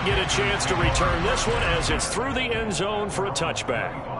get a chance to return this one as it's through the end zone for a touchback.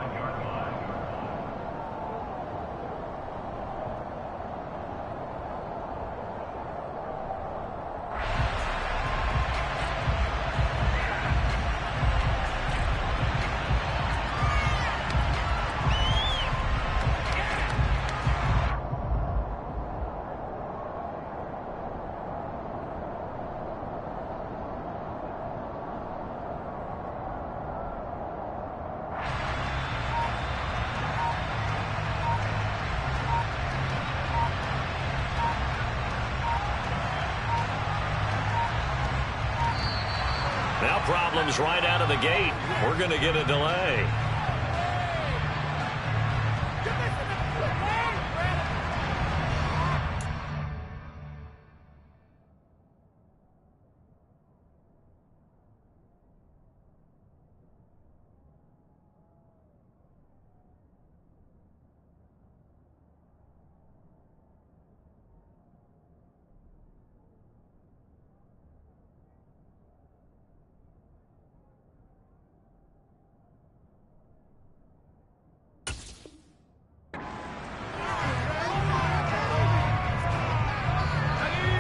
Now problems right out of the gate. We're going to get a delay.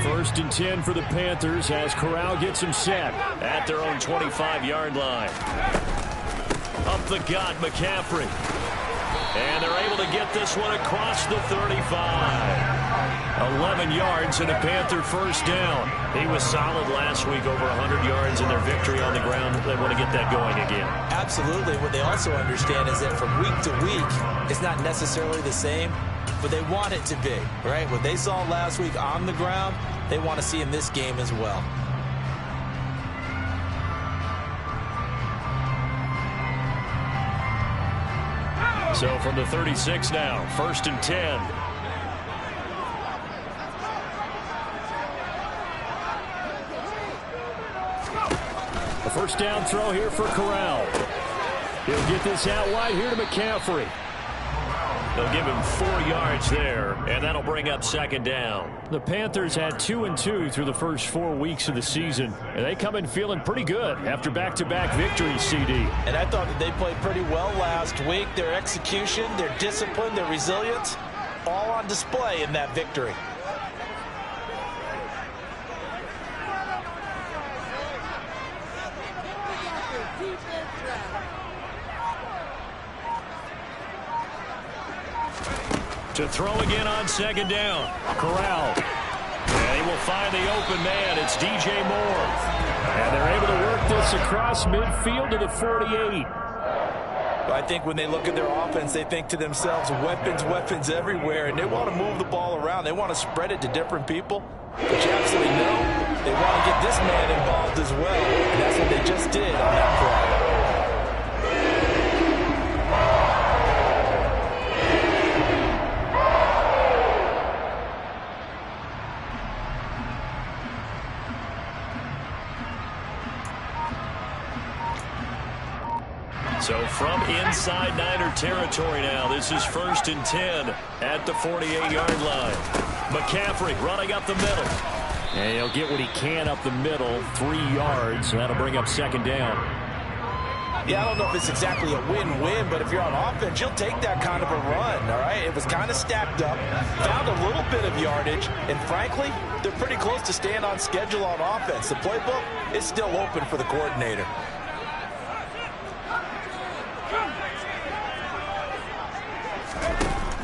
First and 10 for the Panthers as Corral gets him set at their own 25-yard line. Up the gut, McCaffrey. And they're able to get this one across the 35. 11 yards and a Panther first down. He was solid last week, over 100 yards in their victory on the ground. They want to get that going again. Absolutely. What they also understand is that from week to week, it's not necessarily the same, but they want it to be, right? What they saw last week on the ground, they want to see in this game as well. So from the 36 now, first and 10. A first down throw here for Corral. He'll get this out wide here to McCaffrey. They'll give him 4 yards there, and that'll bring up second down. The Panthers had 2-2 through the first 4 weeks of the season, and they come in feeling pretty good after back-to-back victories, CD. And I thought that they played pretty well last week. Their execution, their discipline, their resilience, all on display in that victory. To throw again on second down. Corral. And he will find the open man. It's DJ Moore. And they're able to work this across midfield to the 48. I think when they look at their offense, they think to themselves, weapons, weapons everywhere, and they want to move the ball around. They want to spread it to different people. But you absolutely know they want to get this man involved as well, and that's what they just did on that play. So from inside Niner territory now, this is first and 10 at the 48-yard line. McCaffrey running up the middle. And he'll get what he can up the middle, 3 yards. And that'll bring up second down. Yeah, I don't know if it's exactly a win-win, but if you're on offense, you'll take that kind of a run, all right? It was kind of stacked up, found a little bit of yardage, and frankly, they're pretty close to staying on schedule on offense. The playbook is still open for the coordinator.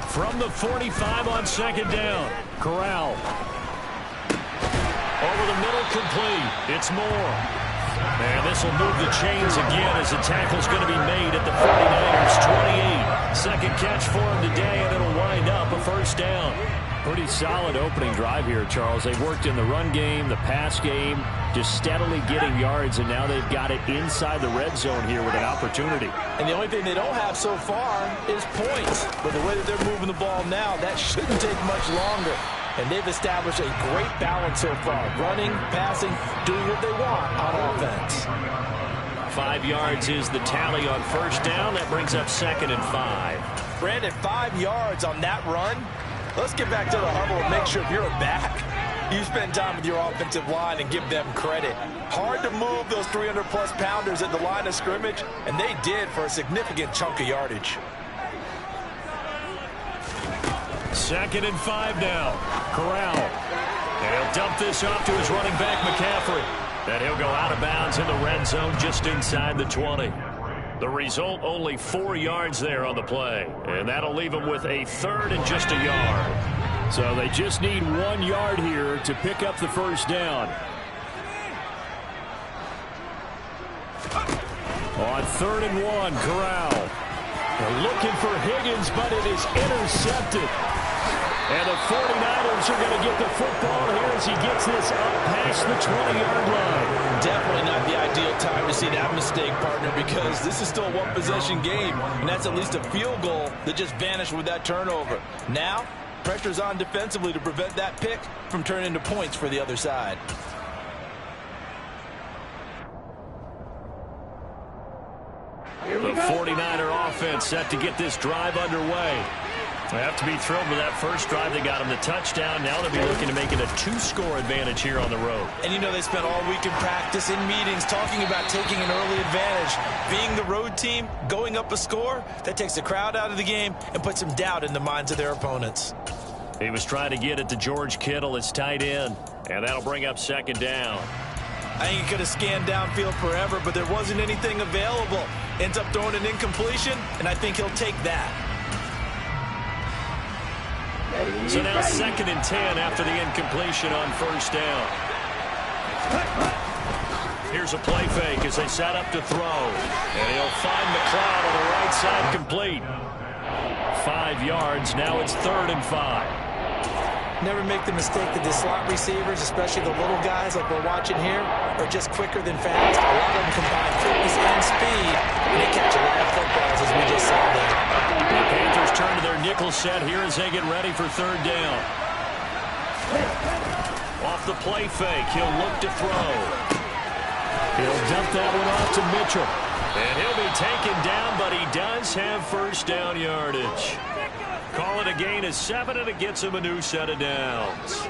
From the 45 on second down, Corral. Over the middle, complete. It's Moore. And this will move the chains again as the tackle's going to be made at the 49ers 28. Second catch for him today, and it'll wind up a first down. Pretty solid opening drive here, Charles. They've worked in the run game, the pass game, just steadily getting yards, and now they've got it inside the red zone here with an opportunity. And the only thing they don't have so far is points. But the way that they're moving the ball now, that shouldn't take much longer. And they've established a great balance so far. Running, passing, doing what they want on offense. 5 yards is the tally on first down. That brings up second and 5. Brandon, 5 yards on that run. Let's get back to the huddle and make sure if you're back, You spend time with your offensive line and give them credit. Hard to move those 300-plus pounders at the line of scrimmage, and they did for a significant chunk of yardage. 2nd and 5 now. Corral. And he'll dump this off to his running back, McCaffrey. And he'll go out of bounds in the red zone just inside the 20. The result, only 4 yards there on the play. And that'll leave him with a 3rd and just a yard. So they just need 1 yard here to pick up the first down. On 3rd and 1, Corral. They're looking for Higgins, but it is intercepted. And the 49ers are going to get the football here as he gets this up past the 20-yard line. Definitely not the ideal time to see that mistake, partner, because this is still a one-possession game, and that's at least a field goal that just vanished with that turnover. Now, pressure's on defensively to prevent that pick from turning into points for the other side. The 49er offense set to get this drive underway. They have to be thrilled with that first drive. They got him the touchdown. Now they'll be looking to make it a 2-score advantage here on the road. And you know they spent all week in practice, in meetings, talking about taking an early advantage. Being the road team, going up a score, that takes the crowd out of the game and puts some doubt in the minds of their opponents. He was trying to get it to George Kittle, his tight end, and that'll bring up 2nd down. I think he could have scanned downfield forever, but there wasn't anything available. Ends up throwing an incompletion, and I think he'll take that. So now 2nd and 10 after the incompletion on 1st down. Here's a play fake as they set up to throw. And he'll find McLeod on the right side complete. 5 yards. Now it's 3rd and 5. Never make the mistake that the slot receivers, especially the little guys like we're watching here, are just quicker than fast. A lot of them combine quickness and speed, and they catch a lot of footballs as we just saw there. The Panthers turn to their nickel set here as they get ready for 3rd down. Off the play fake, he'll look to throw. He'll dump that one off to Mitchell. And he'll be taken down, but he does have 1st down yardage. Call it a gain of 7, and it gets him a new set of downs.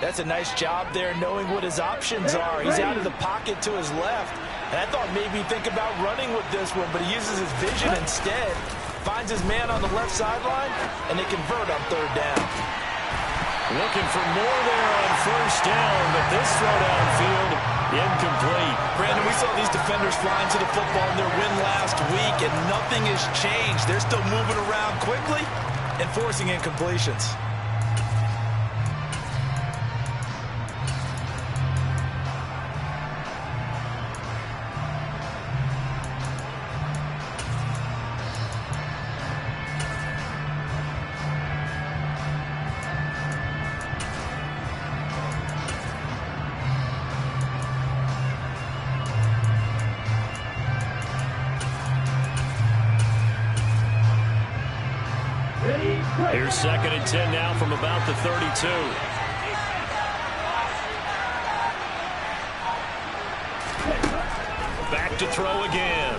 That's a nice job there knowing what his options are. He's out of the pocket to his left. And I thought maybe he'd think about running with this one, but he uses his vision instead. Finds his man on the left sideline, and they convert on 3rd down. Looking for more there on 1st down, but this throw downfield, incomplete. Brandon, we saw these defenders flying to the football in their win last week, and nothing has changed. They're still moving around quickly and forcing incompletions. Here's 2nd and 10 now from about the 32. Back to throw again.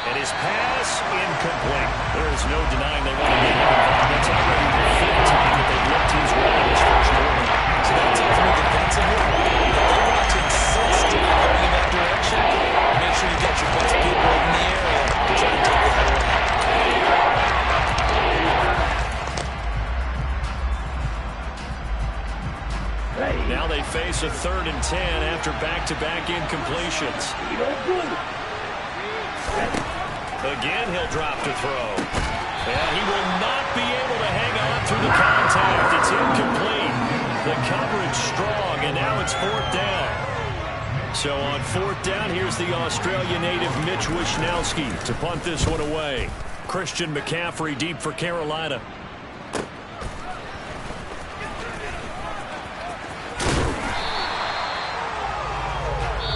And his pass incomplete. There is no denying they want to get him involved. That's already the 5th time that they've looked his way in this first quarter. So that tells me defensively, they want to insist on going in that direction. Make sure you get your best people in the area to try to take that away. Now they face a 3rd and 10 after back-to-back incompletions. Again, he'll drop to throw. And he will not be able to hang on through the contact. It's incomplete. The coverage strong, and now it's 4th down. So on 4th down, here's the Australia native Mitch Wishnowsky to punt this one away. Christian McCaffrey deep for Carolina.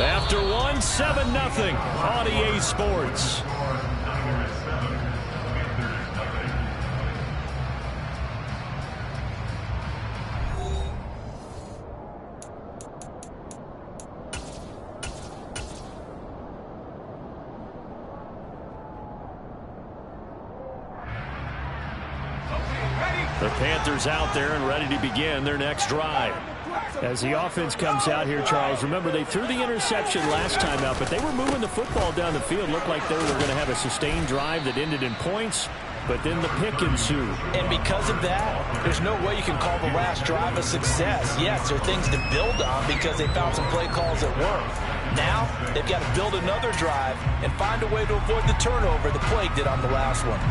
After one, 7-0 on EA Sports. The Panthers out there and ready to begin their next drive. As the offense comes out here, Charles, remember they threw the interception last time out, but they were moving the football down the field. Looked like they were going to have a sustained drive that ended in points, but then the pick ensued. And because of that, there's no way you can call the last drive a success. Yes, there are things to build on because they found some play calls that work. Now, they've got to build another drive and find a way to avoid the turnover the Plague did on the last one.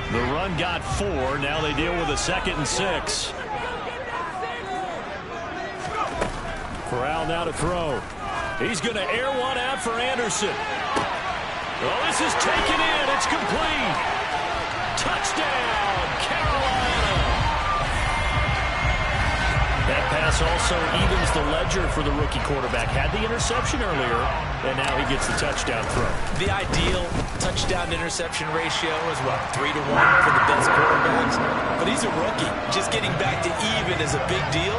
The run got 4. Now they deal with a 2nd and 6. Corral now to throw. He's going to air one out for Anderson. Well, this is taken in. It's complete. Touchdown, Carolina. That pass also evens the ledger for the rookie quarterback. Had the interception earlier, and now he gets the touchdown throw. The ideal touchdown-interception ratio is, what, 3-1 for the best quarterbacks? But he's a rookie. Just getting back to even is a big deal.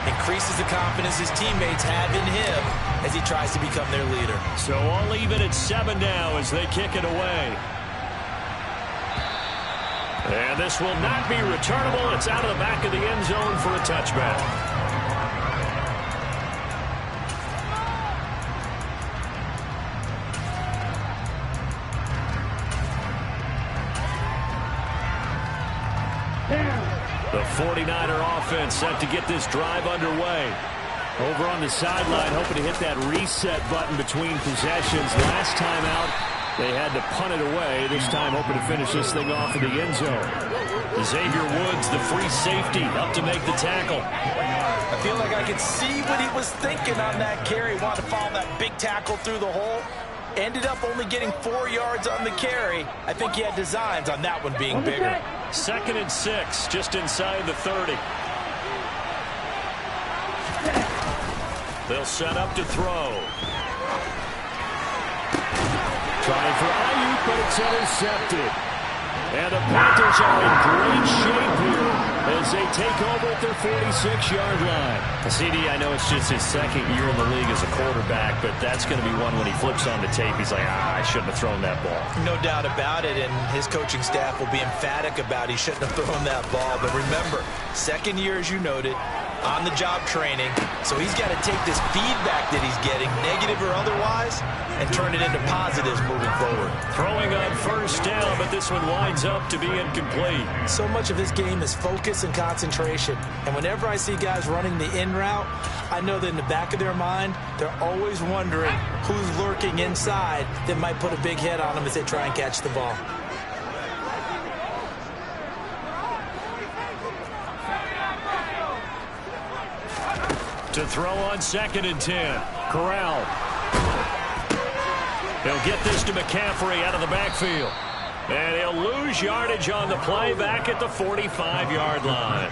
Increases the confidence his teammates have in him as he tries to become their leader. So all even at 7 now as they kick it away. And this will not be returnable. It's out of the back of the end zone for a touchback. The 49er offense set to get this drive underway. Over on the sideline, hoping to hit that reset button between possessions. Last time out, they had to punt it away. This time, hoping to finish this thing off in the end zone. Xavier Woods, the free safety, up to make the tackle. I feel like I could see what he was thinking on that carry. Wanted to follow that big tackle through the hole. Ended up only getting 4 yards on the carry. I think he had designs on that one being bigger. 2nd and 6, just inside the 30. They'll set up to throw. Trying for Ayuk, but it's intercepted. And the Panthers are in great shape here as they take over at their 46-yard line. CD, I know it's just his 2nd year in the league as a quarterback, but that's going to be one when he flips on the tape. He's like, I shouldn't have thrown that ball. No doubt about it, and his coaching staff will be emphatic about he shouldn't have thrown that ball. But remember, 2nd year, as you noted, on-the-job training, so he's got to take this feedback that he's getting, negative or otherwise, and turn it into positives moving forward. Throwing on 1st down, but this one winds up to be incomplete. So much of this game is focus and concentration. And whenever I see guys running the in route, I know that in the back of their mind, they're always wondering who's lurking inside that might put a big hit on them as they try and catch the ball. To throw on 2nd and 10. Corral. He'll get this to McCaffrey out of the backfield. And he'll lose yardage on the play back at the 45-yard line.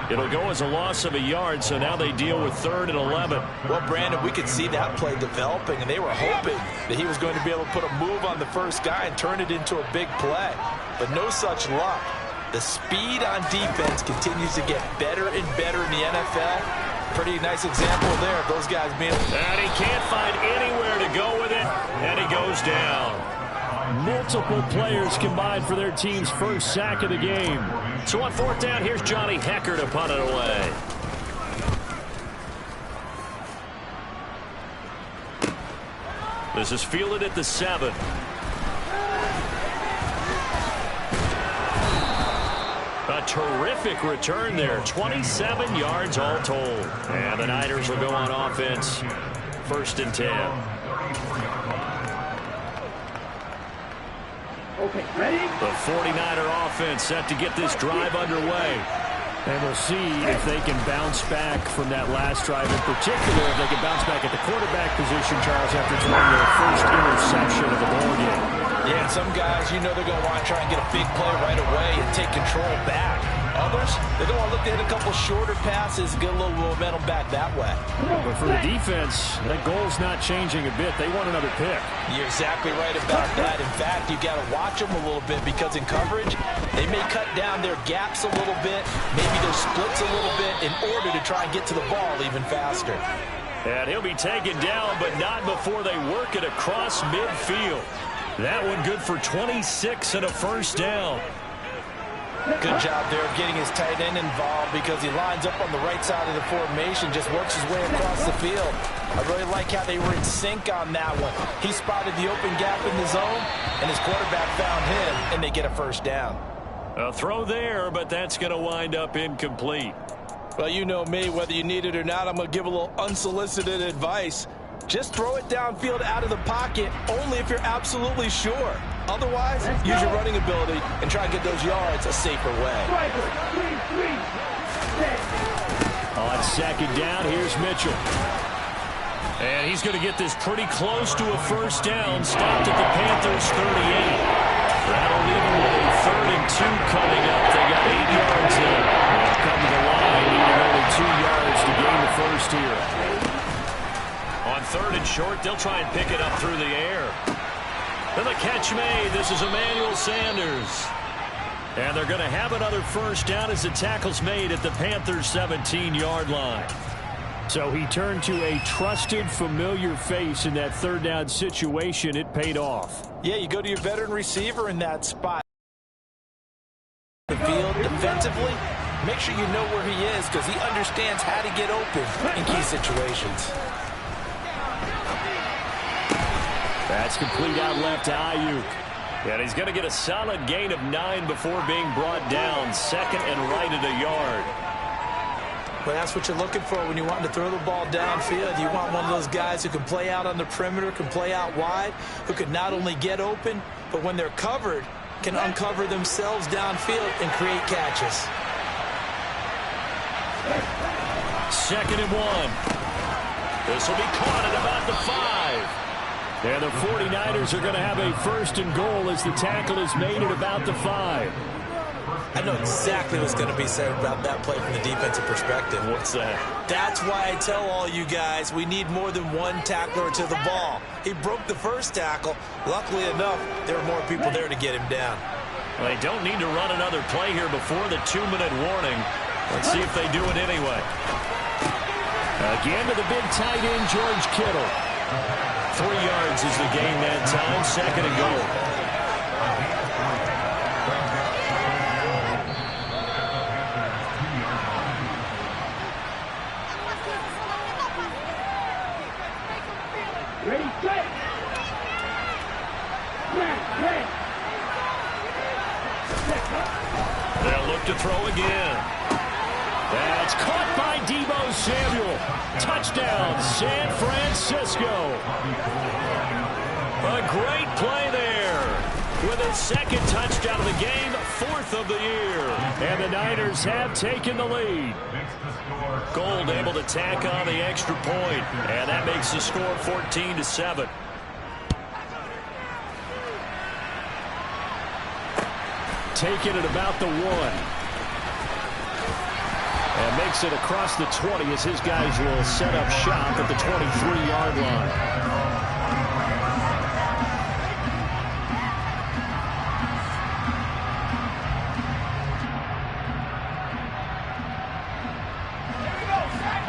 It'll go as a loss of a yard, so now they deal with 3rd and 11. Well, Brandon, we could see that play developing, and they were hoping that he was going to be able to put a move on the first guy and turn it into a big play. But no such luck. The speed on defense continues to get better and better in the NFL. Pretty nice example there of those guys being... And he can't find anywhere to go with it, and he goes down. Multiple players combined for their team's first sack of the game. So on 4th down, here's Johnny Hecker to punt it away. This is fielded at the 7. A terrific return there. 27 yards all told. And the Niners will go on offense. 1st and 10. Okay, ready? The 49er offense set to get this drive underway. And we'll see if they can bounce back from that last drive. In particular, if they can bounce back at the quarterback position, Charles, after throwing their first interception of the ball game. Yeah, and some guys, you know they're going to want to try and get a big play right away and take control back. Others, they're going to look to hit a couple shorter passes, get a little momentum back that way. But for the defense, that goal's not changing a bit. They want another pick. You're exactly right about that. In fact, you got to watch them a little bit because in coverage, they may cut down their gaps a little bit, maybe their splits a little bit in order to try and get to the ball even faster. And he'll be taken down, but not before they work it across midfield. That one good for 26 and a first down. Good job there of getting his tight end involved because he lines up on the right side of the formation, just works his way across the field. I really like how they were in sync on that one. He spotted the open gap in the zone, and his quarterback found him, and they get a first down. A throw there, but that's going to wind up incomplete. Well, you know me, whether you need it or not, I'm going to give a little unsolicited advice. Just throw it downfield out of the pocket, only if you're absolutely sure. Otherwise, use your running ability and try and get those yards a safer way. On second down, here's Mitchell. And he's going to get this pretty close to a first down. Stopped at the Panthers' 38. That'll leave him with a 3rd and 2 coming up. They got 8 yards in. They'll come to the line, needing only 2 yards to gain the first here. On 3rd and short, they'll try and pick it up through the air. Then the catch made. This is Emmanuel Sanders. And they're going to have another first down as the tackle's made at the Panthers' 17-yard line. So he turned to a trusted, familiar face in that 3rd down situation. It paid off. Yeah, you go to your veteran receiver in that spot. The field defensively, make sure you know where he is because he understands how to get open in key situations. That's complete out left to Ayuk. And he's going to get a solid gain of 9 before being brought down. 2nd and right at a yard. Well, that's what you're looking for when you want to throw the ball downfield. You want one of those guys who can play out on the perimeter, can play out wide, who can not only get open, but when they're covered, can uncover themselves downfield and create catches. 2nd and 1. This will be caught at about the 5. And the 49ers are going to have a 1st and goal as the tackle is made at about the 5. I know exactly what's going to be said about that play from the defensive perspective. What's that? That's why I tell all you guys we need more than one tackler to the ball. He broke the first tackle. Luckily enough, there were more people there to get him down. Well, they don't need to run another play here before the 2-minute warning. Let's see if they do it anyway. Again to the big tight end, George Kittle. 3 yards is the gain that time. 2nd and goal. Ready, set. They'll look to throw again. That's caught by Deebo Samuel. Touchdown, San Francisco. A great play there. With his 2nd touchdown of the game, 4th of the year. And the Niners have taken the lead. Gold able to tack on the extra point. And that makes the score 14-7. Taking it about the 1. And makes it across the 20 as his guys will set up shop at the 23-yard line.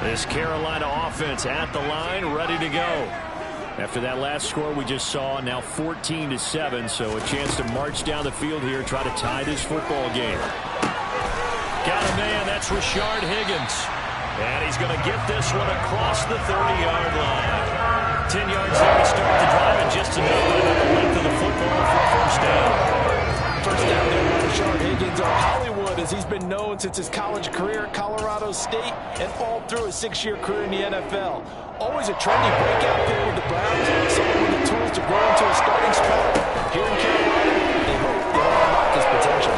This Carolina offense at the line, ready to go. After that last score we just saw, now 14-7, so a chance to march down the field here, try to tie this football game. Got a man, that's Rashard Higgins. And he's going to get this one across the 30-yard line. 10 yards there to start the drive, and just enough by the length of the football for a first down. First down there by Rashard Higgins of Hollywood, as he's been known since his college career at Colorado State and all through his 6-year career in the NFL. Always a trendy breakout pick with the Browns, someone with the tools to grow into a starting spot. Here in Carolina, they hope they'll unlock his potential.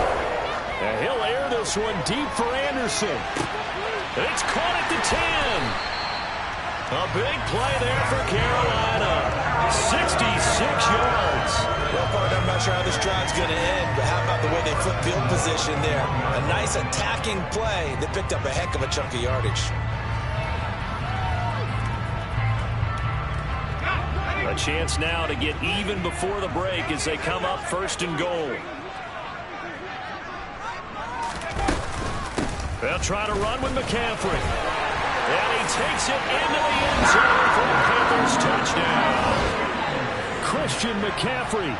And he'll air this one deep for Anderson. It's caught at the 10. A big play there for Carolina. 66 yards. Well, partner, I'm not sure how this drive's going to end, but how about the way they flip field position there? A nice attacking play that picked up a heck of a chunk of yardage. A chance now to get even before the break as they come up 1st and goal. They'll try to run with McCaffrey. And he takes it into the end zone for a Panthers touchdown. Christian McCaffrey,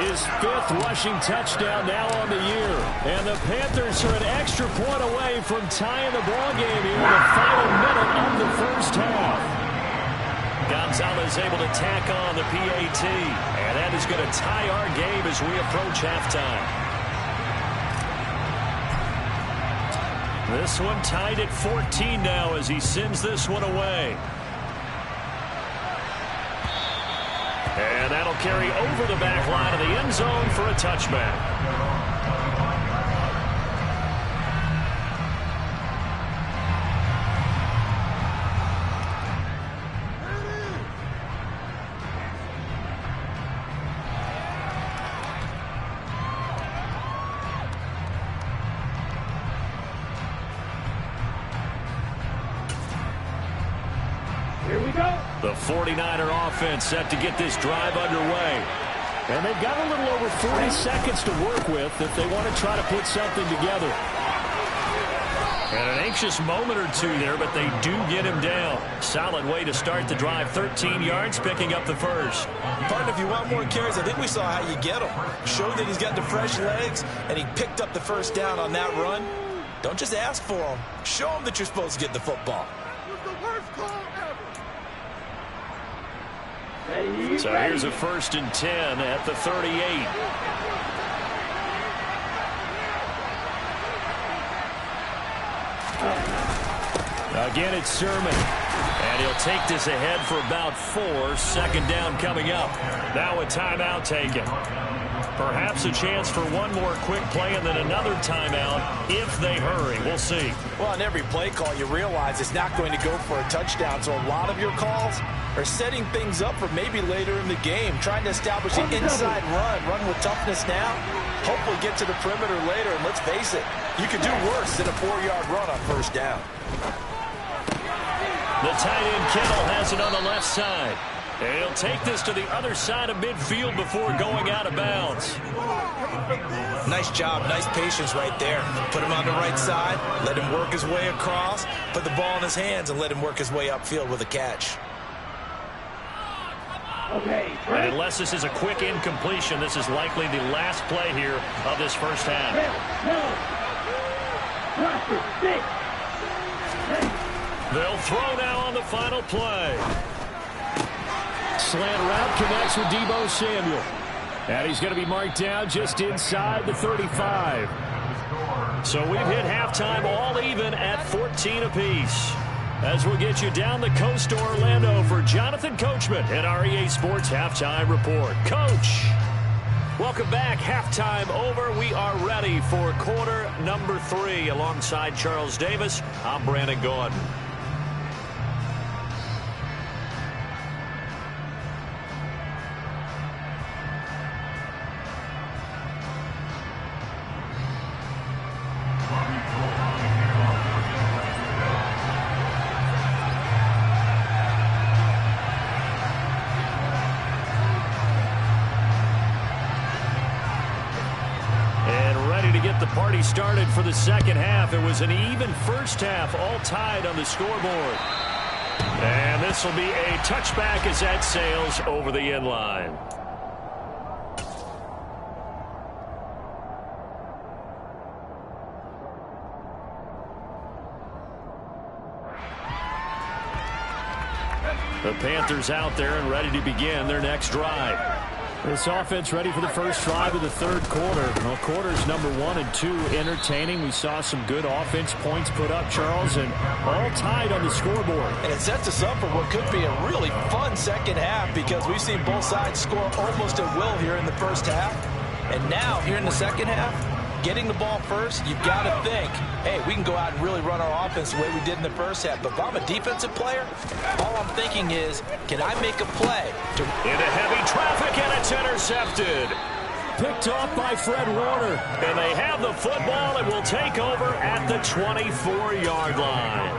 his 5th rushing touchdown now on the year. And the Panthers are an extra point away from tying the ball game here in the final minute of the first half. Gonzalez able to tack on the PAT. And that is going to tie our game as we approach halftime. This one tied at 14 now as he sends this one away. And that'll carry over the back line of the end zone for a touchback. The 49er offense set to get this drive underway. And they've got a little over 40 seconds to work with if they want to try to put something together. And an anxious moment or two there, but they do get him down. Solid way to start the drive. 13 yards, picking up the first. Partner, if you want more carries, I think we saw how you get him. Showed that he's got the fresh legs, and he picked up the first down on that run. Don't just ask for him. Show him that you're supposed to get the football. So here's a 1st and 10 at the 38. Again, it's Sermon. And he'll take this ahead for about 4. 2nd down coming up. Now a timeout taken. Perhaps a chance for one more quick play and then another timeout if they hurry. We'll see. Well, on every play call, you realize it's not going to go for a touchdown. So a lot of your calls are setting things up for maybe later in the game, trying to establish an inside run with toughness now, hopefully get to the perimeter later. And let's face it, you could do worse than a 4-yard run on 1st down. The tight end Kittle has it on the left side. And he'll take this to the other side of midfield before going out of bounds. Nice job, nice patience right there. Put him on the right side, let him work his way across, put the ball in his hands, and let him work his way upfield with a catch. And unless this is a quick incompletion, this is likely the last play here of this first half. They'll throw now on the final play. Slant route connects with Deebo Samuel. And he's going to be marked down just inside the 35. So we've hit halftime all even at 14 apiece. As we'll get you down the coast to Orlando for Jonathan Coachman at our EA Sports Halftime Report. Coach, welcome back. Halftime over. We are ready for quarter number 3. Alongside Charles Davis, I'm Brandon Gordon. Party started for the second half. It was an even first half, all tied on the scoreboard. And this will be a touchback as that sails over the end line. The Panthers out there and ready to begin their next drive. This offense ready for the first drive of the 3rd quarter. Well, quarters number 1 and 2 entertaining. We saw some good offense points put up, Charles, and all tied on the scoreboard. And it sets us up for what could be a really fun second half because we've seen both sides score almost at will here in the first half. And now, here in the second half, getting the ball first, you've got to think, hey, we can go out and really run our offense the way we did in the first half. But if I'm a defensive player, all I'm thinking is, can I make a play? Into heavy traffic, and it's intercepted. Picked off by Fred Warner. And they have the football and will take over at the 24-yard line.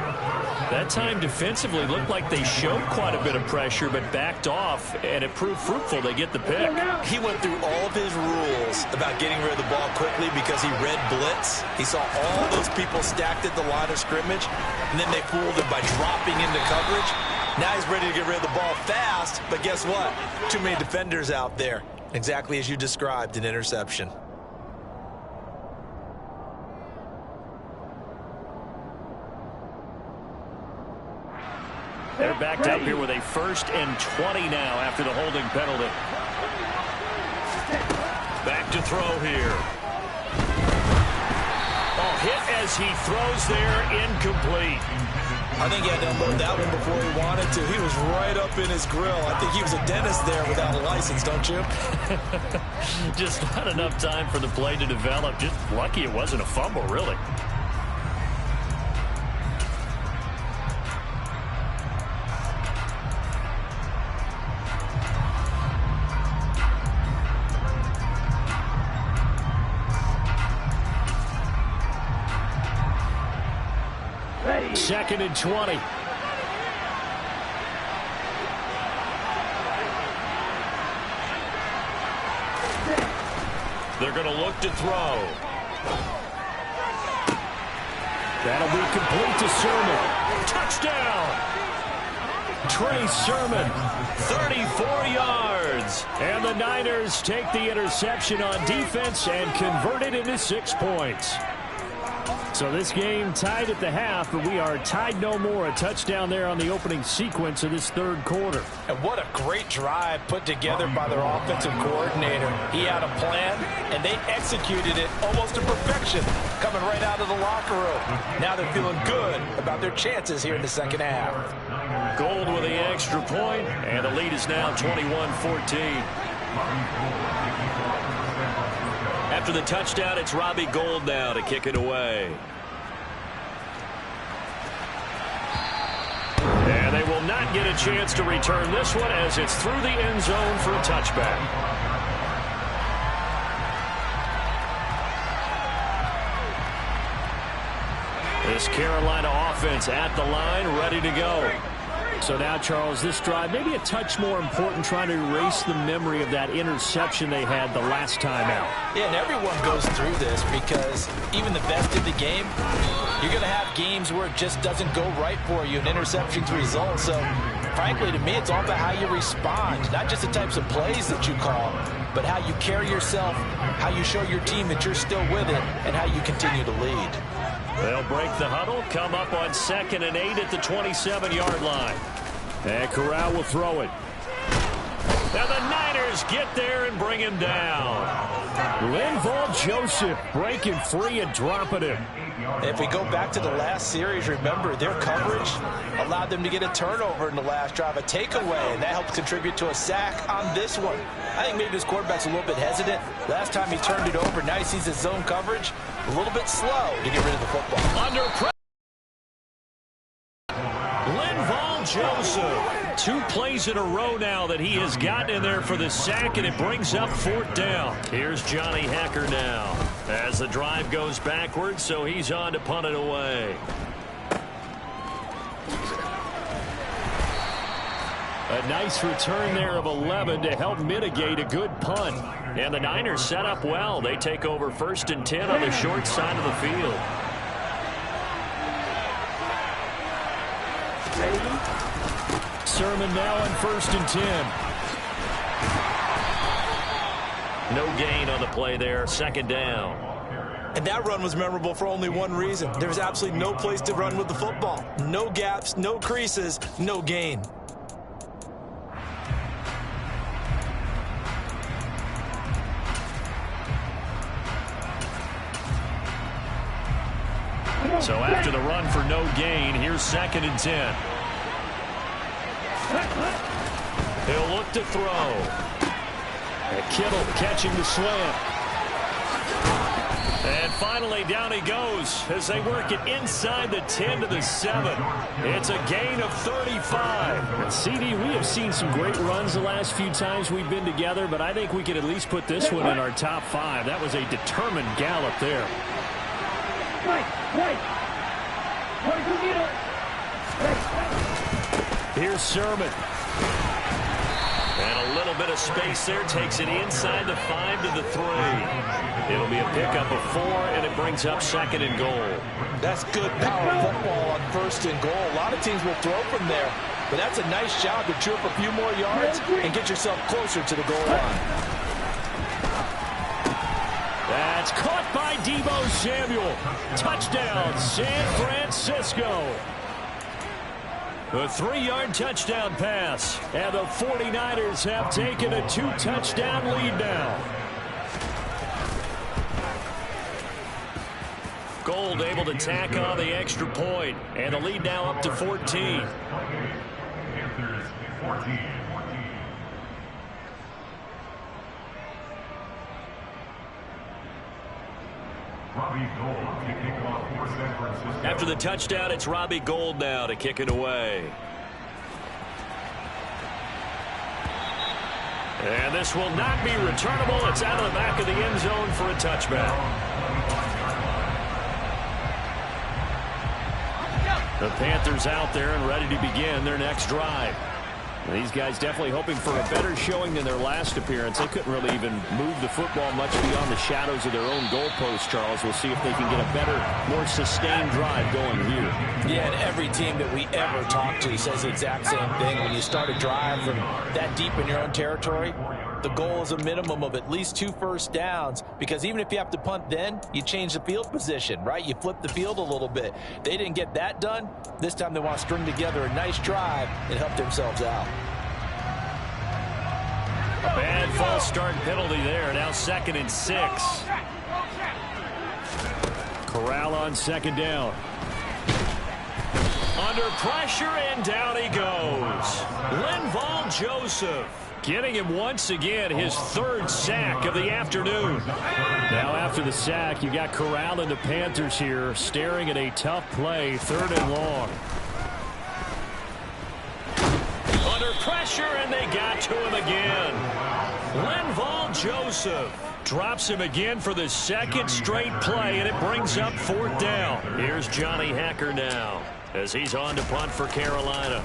That time defensively looked like they showed quite a bit of pressure but backed off, and it proved fruitful. They get the pick. He went through all of his rules about getting rid of the ball quickly because he read blitz. He saw all those people stacked at the line of scrimmage, and then they fooled him by dropping into coverage. Now he's ready to get rid of the ball fast, but guess what? Too many defenders out there. Exactly as you described, an interception. They're backed up here with a 1st and 20 now after the holding penalty. Back to throw here. Oh, hit as he throws there, incomplete. I think he had to unload that one before he wanted to. He was right up in his grill. I think he was a dentist there without a license, don't you? Just not enough time for the play to develop. Just lucky it wasn't a fumble, really. Second and 20. They're going to look to throw. That'll be complete to Sermon. Touchdown! Trey Sermon, 34 yards. And the Niners take the interception on defense and convert it into 6 points. So this game tied at the half, but we are tied no more. A touchdown there on the opening sequence of this 3rd quarter. And what a great drive put together by their offensive coordinator. He had a plan, and they executed it almost to perfection, coming right out of the locker room. Now they're feeling good about their chances here in the 2nd half. Gold with the extra point, and the lead is now 21-14. After the touchdown, it's Robbie Gould now to kick it away. And they will not get a chance to return this one as it's through the end zone for a touchback. This Carolina offense at the line, ready to go. So now, Charles, this drive maybe a touch more important, trying to erase the memory of that interception they had the last time out. Yeah, and everyone goes through this because even the best of the game, you're going to have games where it just doesn't go right for you, and interceptions result. So, frankly, to me, it's all about how you respond, not just the types of plays that you call, but how you carry yourself, how you show your team that you're still with it, and how you continue to lead. They'll break the huddle, come up on 2nd and 8 at the 27-yard line. And Corral will throw it. Now the Niners get there and bring him down. Linval Joseph breaking free and dropping him. If we go back to the last series, remember, their coverage allowed them to get a turnover in the last drive, a takeaway, and that helped contribute to a sack on this one. I think maybe this quarterback's a little bit hesitant. Last time he turned it over, now he sees his zone coverage a little bit slow to get rid of the football. Under pressure. Linval Joseph. 2 plays in a row now that he has gotten in there for the sack, and it brings up 4th down. Here's Johnny Hacker now as the drive goes backwards, so he's on to punt it away. A nice return there of 11 to help mitigate a good punt. And the Niners set up well. They take over 1st and 10 on the short side of the field. Sermon now on 1st and 10. No gain on the play there. 2nd down. And that run was memorable for only one reason. There was absolutely no place to run with the football. No gaps, no creases, no gain. So after the run for no gain, here's 2nd and 10. He'll look to throw. And Kittle catching the slant. And finally, down he goes as they work it inside the 10 to the 7. It's a gain of 35. CD, we have seen some great runs the last few times we've been together, but I think we could at least put this one in our top 5. That was a determined gallop there. Here's Sermon. And a little bit of space there. Takes it inside the 5 to the 3. It'll be a pickup of 4, and it brings up 2nd and goal. That's good power football on 1st and goal. A lot of teams will throw from there, but that's a nice job to chew up a few more yards and get yourself closer to the goal line. That's caught by Deebo Samuel. Touchdown, San Francisco. A 3-yard touchdown pass, and the 49ers have taken a 2-touchdown lead now. Gold able to tack on the extra point, and the lead now up to 14. After the touchdown, it's Robbie Gould now to kick it away. And this will not be returnable. It's out of the back of the end zone for a touchback. The Panthers out there and ready to begin their next drive. And these guys definitely hoping for a better showing than their last appearance. They couldn't really even move the football much beyond the shadows of their own goalpost, Charles. We'll see if they can get a better, more sustained drive going here. Yeah, and every team that we ever talk to says the exact same thing. When you start a drive from that deep in your own territory, the goal is a minimum of at least 2 first downs, because even if you have to punt then, you change the field position, right? You flip the field a little bit. They didn't get that done. This time they want to string together a nice drive and help themselves out. A bad false start penalty there. Now 2nd and 6. Corral on 2nd down. Under pressure, and down he goes. Linval Joseph getting him once again, his 3rd sack of the afternoon. Now after the sack, you got Corral and the Panthers here staring at a tough play, 3rd and long. Under pressure, and they got to him again. Linval Joseph drops him again for the 2nd straight play, and it brings up 4th down. Here's Johnny Hacker now as he's on to punt for Carolina.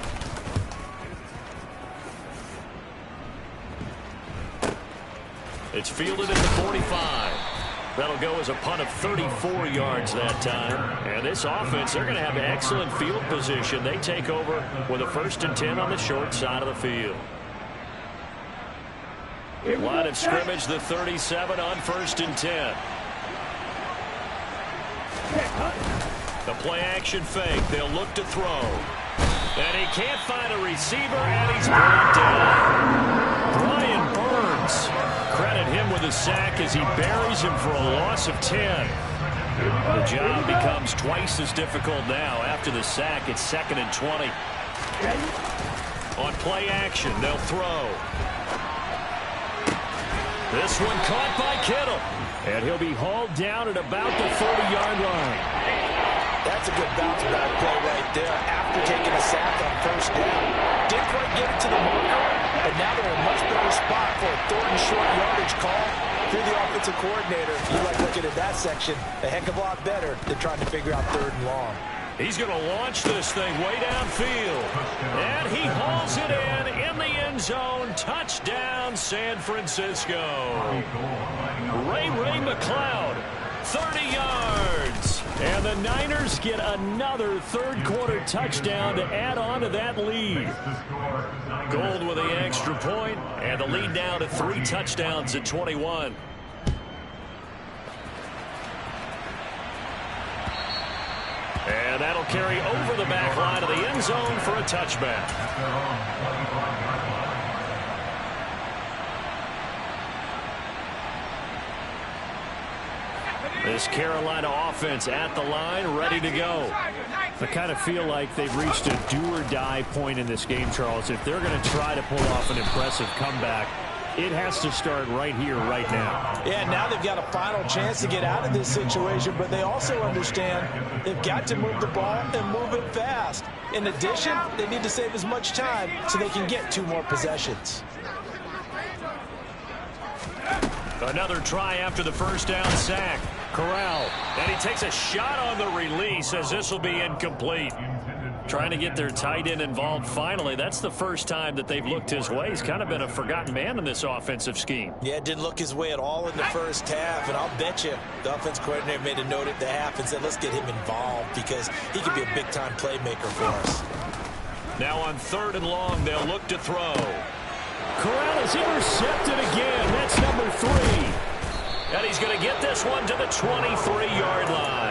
It's fielded at the 45. That'll go as a punt of 34 yards that time. And this offense, they're going to have excellent field position. They take over with a 1st and 10 on the short side of the field. Line of scrimmage, the 37 on 1st and 10. The play action fake. They'll look to throw. And he can't find a receiver, and he's brought down. Brian Burns. Credit him with a sack as he buries him for a loss of 10. The job becomes twice as difficult now. After the sack, it's 2nd and 20. On play action, they'll throw. This one caught by Kittle. And he'll be hauled down at about the 30-yard line. That's a good bounce back play right there after taking a sack on 1st down. Didn't quite get it to the marker, but now they're in a much better spot for a 3rd and short yardage call. If you're the offensive coordinator, you like looking at that section a heck of a lot better than trying to figure out 3rd and long. He's going to launch this thing way downfield. And he hauls it in the end zone. Touchdown, San Francisco. Ray McLeod, 30 yards. And the Niners get another 3rd quarter touchdown to add on to that lead. Gold with the extra point, and the lead now to 3 touchdowns at 21. And that'll carry over the back line of the end zone for a touchback. This Carolina offense at the line, ready to go. I kind of feel like they've reached a do-or-die point in this game, Charles. If they're going to try to pull off an impressive comeback, it has to start right here, right now. Yeah, now they've got a final chance to get out of this situation, but they also understand they've got to move the ball and move it fast. In addition, they need to save as much time so they can get 2 more possessions. Another try after the 1st down sack. Corral, and he takes a shot on the release as this will be incomplete. Trying to get their tight end involved finally. That's the first time that they've looked his way. He's kind of been a forgotten man in this offensive scheme. Yeah, it didn't look his way at all in the first half, and I'll bet you the offense coordinator made a note at the half and said, let's get him involved because he could be a big-time playmaker for us. Now on 3rd and long, they'll look to throw. Corral is intercepted again. That's number 3. And he's going to get this one to the 23-yard line.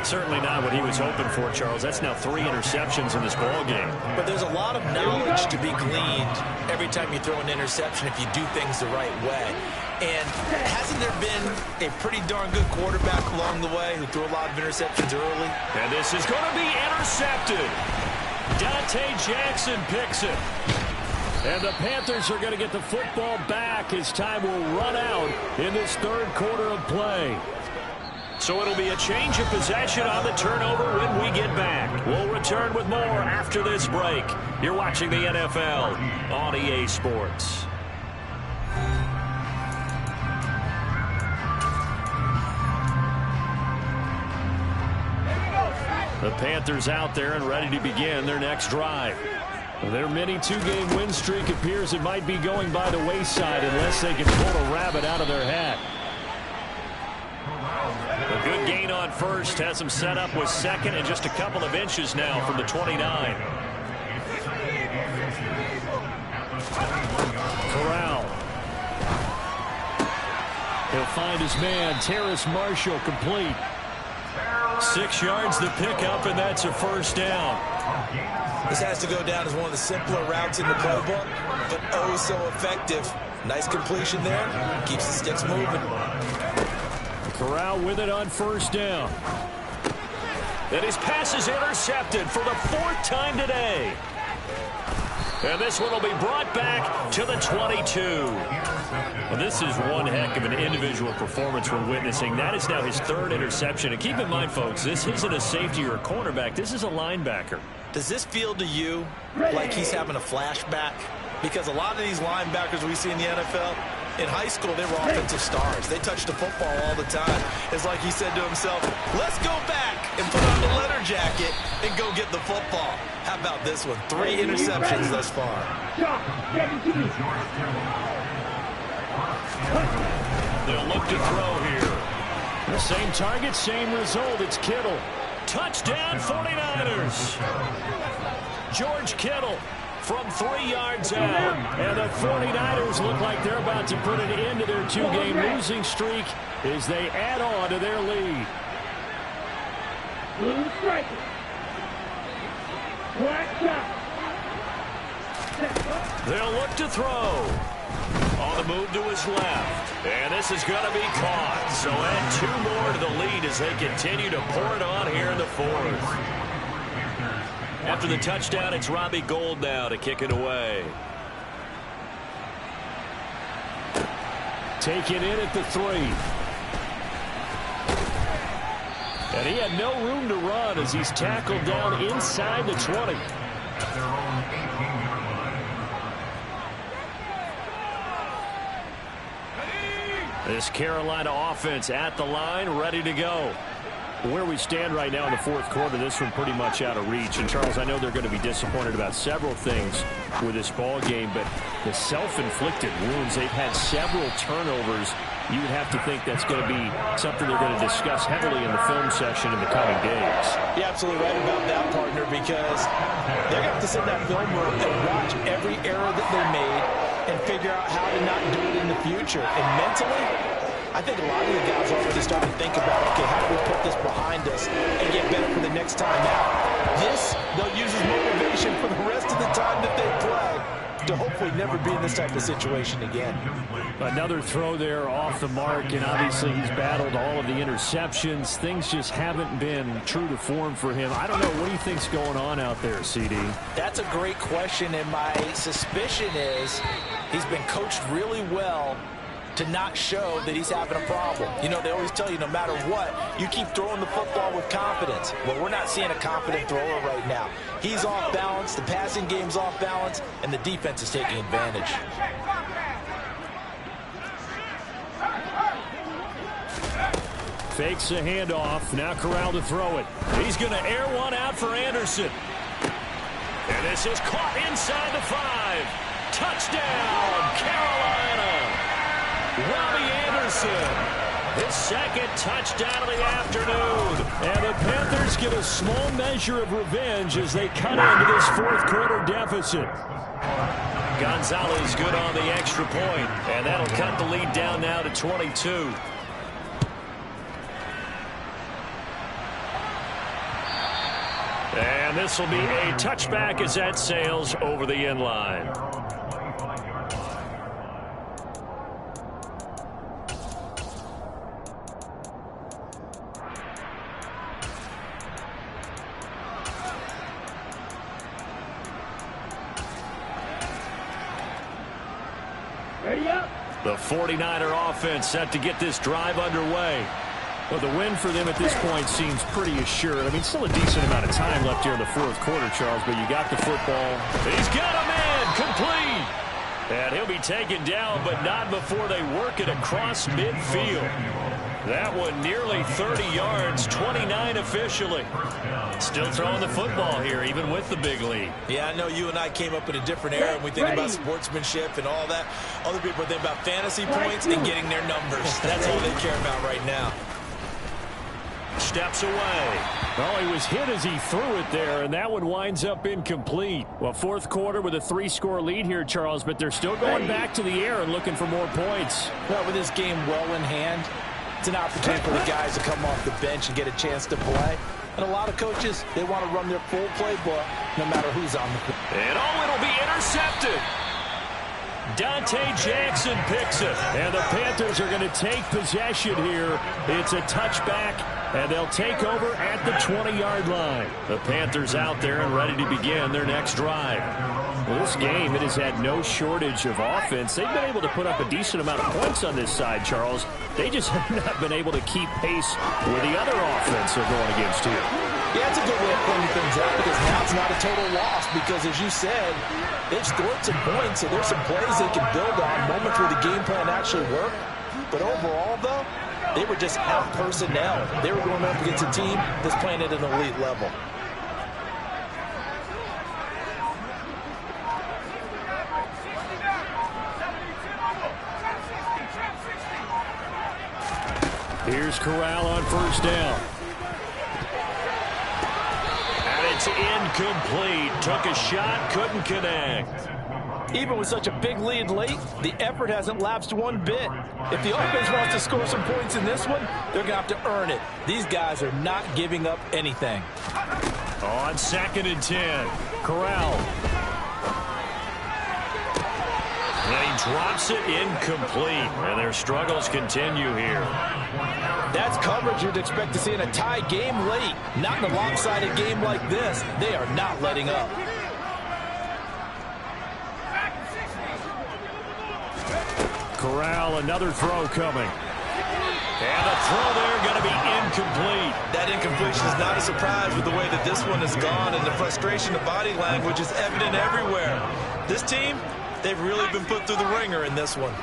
Certainly not what he was hoping for, Charles. That's now 3 interceptions in this ball game. But there's a lot of knowledge to be gleaned every time you throw an interception if you do things the right way. And hasn't there been a pretty darn good quarterback along the way who threw a lot of interceptions early? And this is going to be intercepted. Dante Jackson picks it. And the Panthers are going to get the football back as time will run out in this 3rd quarter of play. So it'll be a change of possession on the turnover when we get back. We'll return with more after this break. You're watching the NFL on EA Sports. The Panthers out there and ready to begin their next drive. Their mini 2-game win streak appears it might be going by the wayside unless they can pull a rabbit out of their hat. A good gain on first has them set up with 2nd and just a couple of inches now from the 29. Corral. He'll find his man, Terrace Marshall, complete. 6 yards the pickup, and that's a 1st down. This has to go down as one of the simpler routes in the playbook, but oh so effective. Nice completion there. Keeps the sticks moving. Corral with it on 1st down. And his pass is intercepted for the 4th time today. And this one will be brought back to the 22. Well, this is one heck of an individual performance we're witnessing. That is now his 3rd interception. And keep in mind, folks, this isn't a safety or a cornerback. This is a linebacker. Does this feel to you like he's having a flashback? Because a lot of these linebackers we see in the NFL, in high school, they were offensive stars. They touched the football all the time. It's like he said to himself, let's go back and put on the leather jacket and go get the football. How about this one? 3 interceptions thus far. They'll look to throw here. The same target, same result. It's Kittle. Touchdown 49ers. George Kittle from 3 yards out. And the 49ers look like they're about to put an end to their 2-game losing streak as they add on to their lead. They'll look to throw. On the move to his left. And this is going to be caught. So add 2 more to the lead as they continue to pour it on here in the 4th. After the touchdown, it's Robbie Gould now to kick it away. Taken in at the 3. And he had no room to run as he's tackled down inside the 20. This Carolina offense at the line, ready to go. Where we stand right now in the 4th quarter, this one pretty much out of reach. And, Charles, I know they're going to be disappointed about several things with this ball game, but the self-inflicted wounds, they've had several turnovers. You would have to think that's going to be something they're going to discuss heavily in the film session in the coming days. You're absolutely right about that, partner, because they're going to have to sit in that film room and watch every error that they made and figure out how to not do it in the future. And mentally, I think a lot of the guys are already starting to think about, okay, how do we put this behind us and get better for the next time out? This, they'll use as motivation for the rest of the time that they play to hopefully never be in this type of situation again. Another throw there off the mark, and obviously he's battled all of the interceptions. Things just haven't been true to form for him. I don't know. What do you think's going on out there, CD? That's a great question, and my suspicion is he's been coached really well to not show that he's having a problem. You know, they always tell you no matter what, you keep throwing the football with confidence. Well, we're not seeing a confident thrower right now. He's off balance, the passing game's off balance, and the defense is taking advantage. Fakes a handoff. Now Corral to throw it. He's going to air one out for Anderson. And this is caught inside the 5. Touchdown, Carolina. Robbie Anderson. His second touchdown of the afternoon. And the Panthers get a small measure of revenge as they cut into this fourth quarter deficit. Gonzalez good on the extra point, and that'll cut the lead down now to 22. And this will be a touchback as that sails over the end line. The 49er offense set to get this drive underway. Well, the win for them at this point seems pretty assured. I mean, still a decent amount of time left here in the fourth quarter, Charles, but you got the football. He's got a man complete. And he'll be taken down, but not before they work it across midfield. That one nearly 30 yards, 29 officially. Still throwing the football here, even with the big lead. Yeah, I know you and I came up in a different era, and we think about sportsmanship and all that. Other people think about fantasy points and getting their numbers. That's all they care about right now. Steps away. Well, he was hit as he threw it there, and that one winds up incomplete. Well, fourth quarter with a 3-score lead here, Charles, but they're still going back to the air and looking for more points. Well, with this game well in hand, it's an opportunity for the guys to come off the bench and get a chance to play. And a lot of coaches, they want to run their full playbook no matter who's on the field. And it'll be intercepted. Dante Jackson picks it. And the Panthers are going to take possession here. It's a touchback, and they'll take over at the 20-yard line. The Panthers out there and ready to begin their next drive. Well, this game, it has had no shortage of offense. They've been able to put up a decent amount of points on this side, Charles. They just have not been able to keep pace with the other offense they're going against here. Yeah, it's a good way of pointing things out because now it's not a total loss because, as you said, they've scored some points, so there's some plays they can build on, moments where the game plan actually worked. But overall, though, they were just out personnel. They were going up against a team that's playing at an elite level. Here's Corral on first down. And it's incomplete. Took a shot, couldn't connect. Even with such a big lead late, the effort hasn't lapsed one bit. If the offense wants to score some points in this one, they're going to have to earn it. These guys are not giving up anything. On 2nd and 10, Corral. And he drops it incomplete. And their struggles continue here. That's coverage you'd expect to see in a tie game late. Not in a lopsided game like this. They are not letting up. Corral, another throw coming. And the throw there going to be incomplete. That incompletion is not a surprise with the way that this one has gone, and the frustration of body language is evident everywhere. This team, they've really been put through the ringer in this one.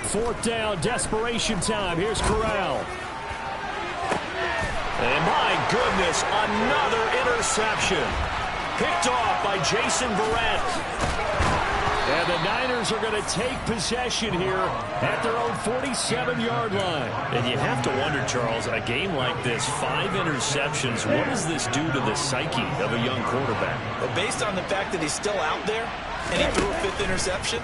4th down, desperation time. Here's Corral. And my goodness, another interception. Picked off by Jason Verrett. And the Niners are going to take possession here at their own 47-yard line. And you have to wonder, Charles, a game like this, 5 interceptions, what does this do to the psyche of a young quarterback? Well, based on the fact that he's still out there and he threw a 5th interception,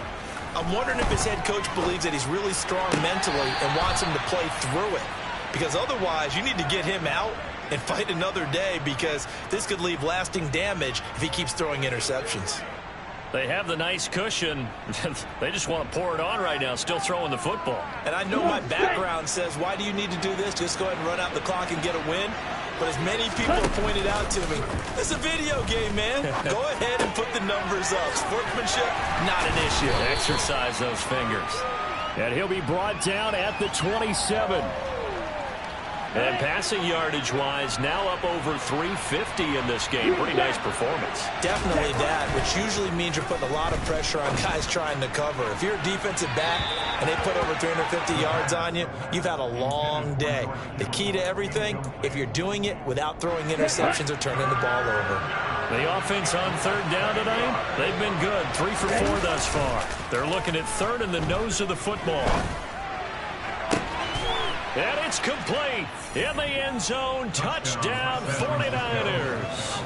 I'm wondering if his head coach believes that he's really strong mentally and wants him to play through it. Because otherwise, you need to get him out and fight another day because this could leave lasting damage if he keeps throwing interceptions. They have the nice cushion. They just want to pour it on right now, still throwing the football. And I know my background says, why do you need to do this? Just go ahead and run out the clock and get a win. But as many people have pointed out to me, it's a video game, man. Go ahead and put the numbers up. Sportsmanship, not an issue. Exercise those fingers. And he'll be brought down at the 27. And passing yardage-wise, now up over 350 in this game. Pretty nice performance. Definitely that, which usually means you're putting a lot of pressure on guys trying to cover. If you're a defensive back and they put over 350 yards on you, you've had a long day. The key to everything, if you're doing it without throwing interceptions or turning the ball over. The offense on third down tonight, they've been good. 3 for 4 thus far. They're looking at third in the nose of the football. And it's complete. In the end zone, touchdown 49ers.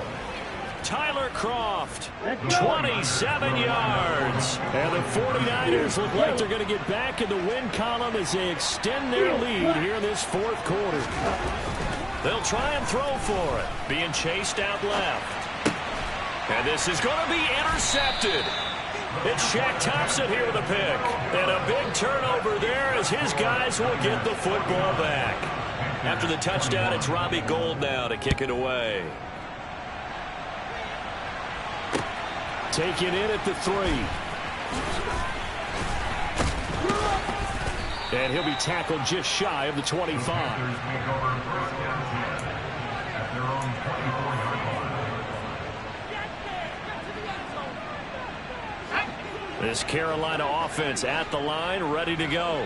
Tyler Croft, 27 yards. And the 49ers look like they're going to get back in the win column as they extend their lead here in this fourth quarter. They'll try and throw for it. Being chased out left. And this is going to be intercepted. It's Shaq Thompson here with a pick. And a big turnover there as his guys will get the football back. After the touchdown, it's Robbie Gould now to kick it away. Taken in at the 3. And he'll be tackled just shy of the 25. This Carolina offense at the line, ready to go.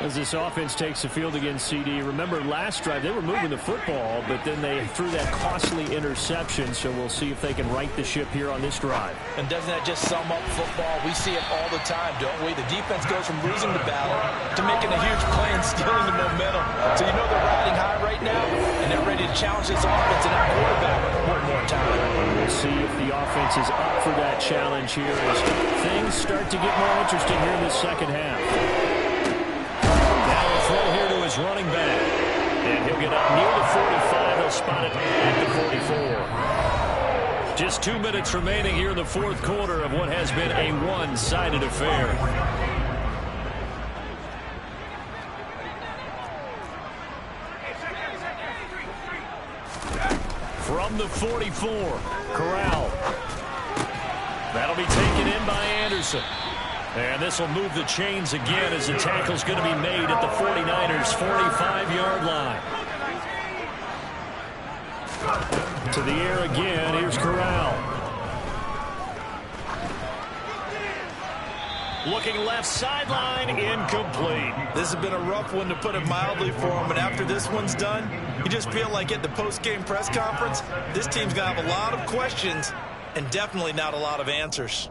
As this offense takes the field against CD, remember last drive they were moving the football, but then they threw that costly interception, so we'll see if they can right the ship here on this drive. And doesn't that just sum up football? We see it all the time, don't we? The defense goes from losing the battle to making a huge play and stealing the momentum. So you know they're riding high right now, and they're ready to challenge this offense and that quarterback one more time. We'll see if the offense is up for that challenge here as things start to get more interesting here in the second half. Throw here to his running back. And he'll get up near the 45. He'll spot it at the 44. Just 2 minutes remaining here in the fourth quarter of what has been a one-sided affair. From the 44, Corral. That'll be taken in by Anderson. And this will move the chains again as the tackle's going to be made at the 49ers' 45-yard line. To the air again, here's Corral. Looking left sideline, incomplete. This has been a rough one, to put it mildly, for him. And after this one's done, you just feel like at the post-game press conference, this team's going to have a lot of questions and definitely not a lot of answers.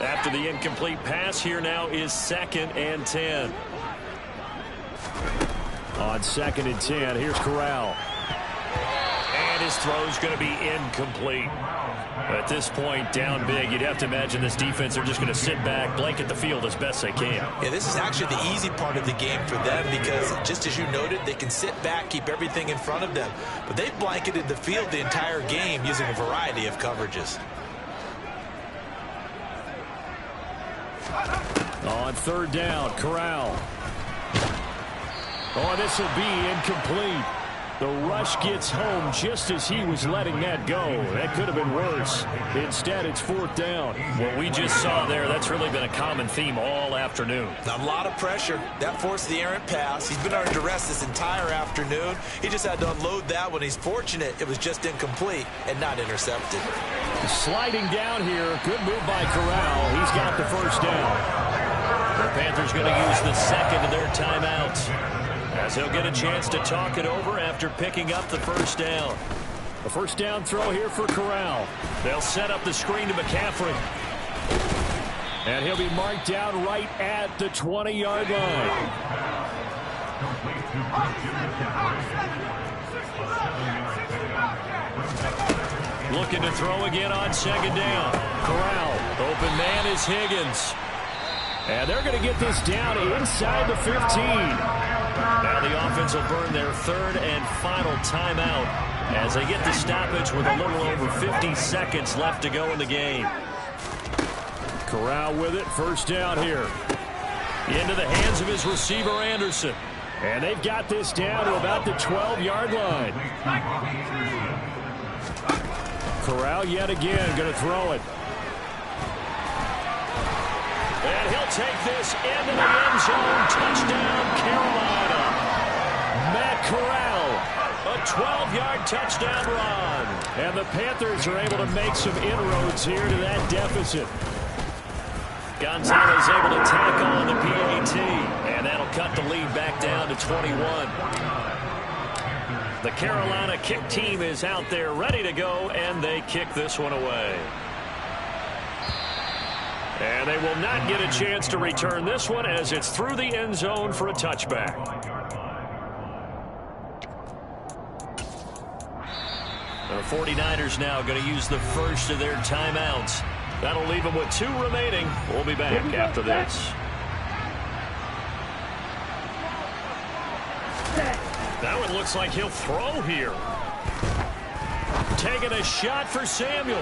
After the incomplete pass, here now is 2nd and 10. On 2nd and 10, here's Corral. And his throw's going to be incomplete. At this point, down big, you'd have to imagine this defense are just going to sit back, blanket the field as best they can. Yeah, this is actually the easy part of the game for them because, just as you noted, they can sit back, keep everything in front of them. But they've blanketed the field the entire game using a variety of coverages. On 3rd down, Corral. Oh, this will be incomplete. The rush gets home just as he was letting that go. That could have been worse. Instead, it's 4th down. What we just saw there, that's really been a common theme all afternoon. A lot of pressure. That forced the errant pass. He's been under duress this entire afternoon. He just had to unload that one. He's fortunate it was just incomplete and not intercepted. Sliding down here. Good move by Corral. He's got the 1st down. The Panthers going to use the 2nd of their timeouts, as he'll get a chance to talk it over after picking up the 1st down. A 1st down throw here for Corral. They'll set up the screen to McCaffrey. And he'll be marked down right at the 20-yard line. Looking to throw again on 2nd down. Corral. Open man is Higgins. And they're going to get this down inside the 15. Now the offense will burn their 3rd and final timeout as they get the stoppage with a little over 50 seconds left to go in the game. Corral with it. 1st down here. Into the hands of his receiver, Anderson. And they've got this down to about the 12-yard line. Corral yet again going to throw it. And he'll take this into the end zone. Touchdown, Carolina. Matt Corral, a 12-yard touchdown run. And the Panthers are able to make some inroads here to that deficit. Gonzalez able to tack on the PAT, and that'll cut the lead back down to 21. The Carolina kick team is out there ready to go, and they kick this one away. And they will not get a chance to return this one as it's through the end zone for a touchback. The 49ers now going to use the first of their timeouts. That'll leave them with 2 remaining. We'll be back after this. Now it looks like he'll throw here. Taking a shot for Samuel.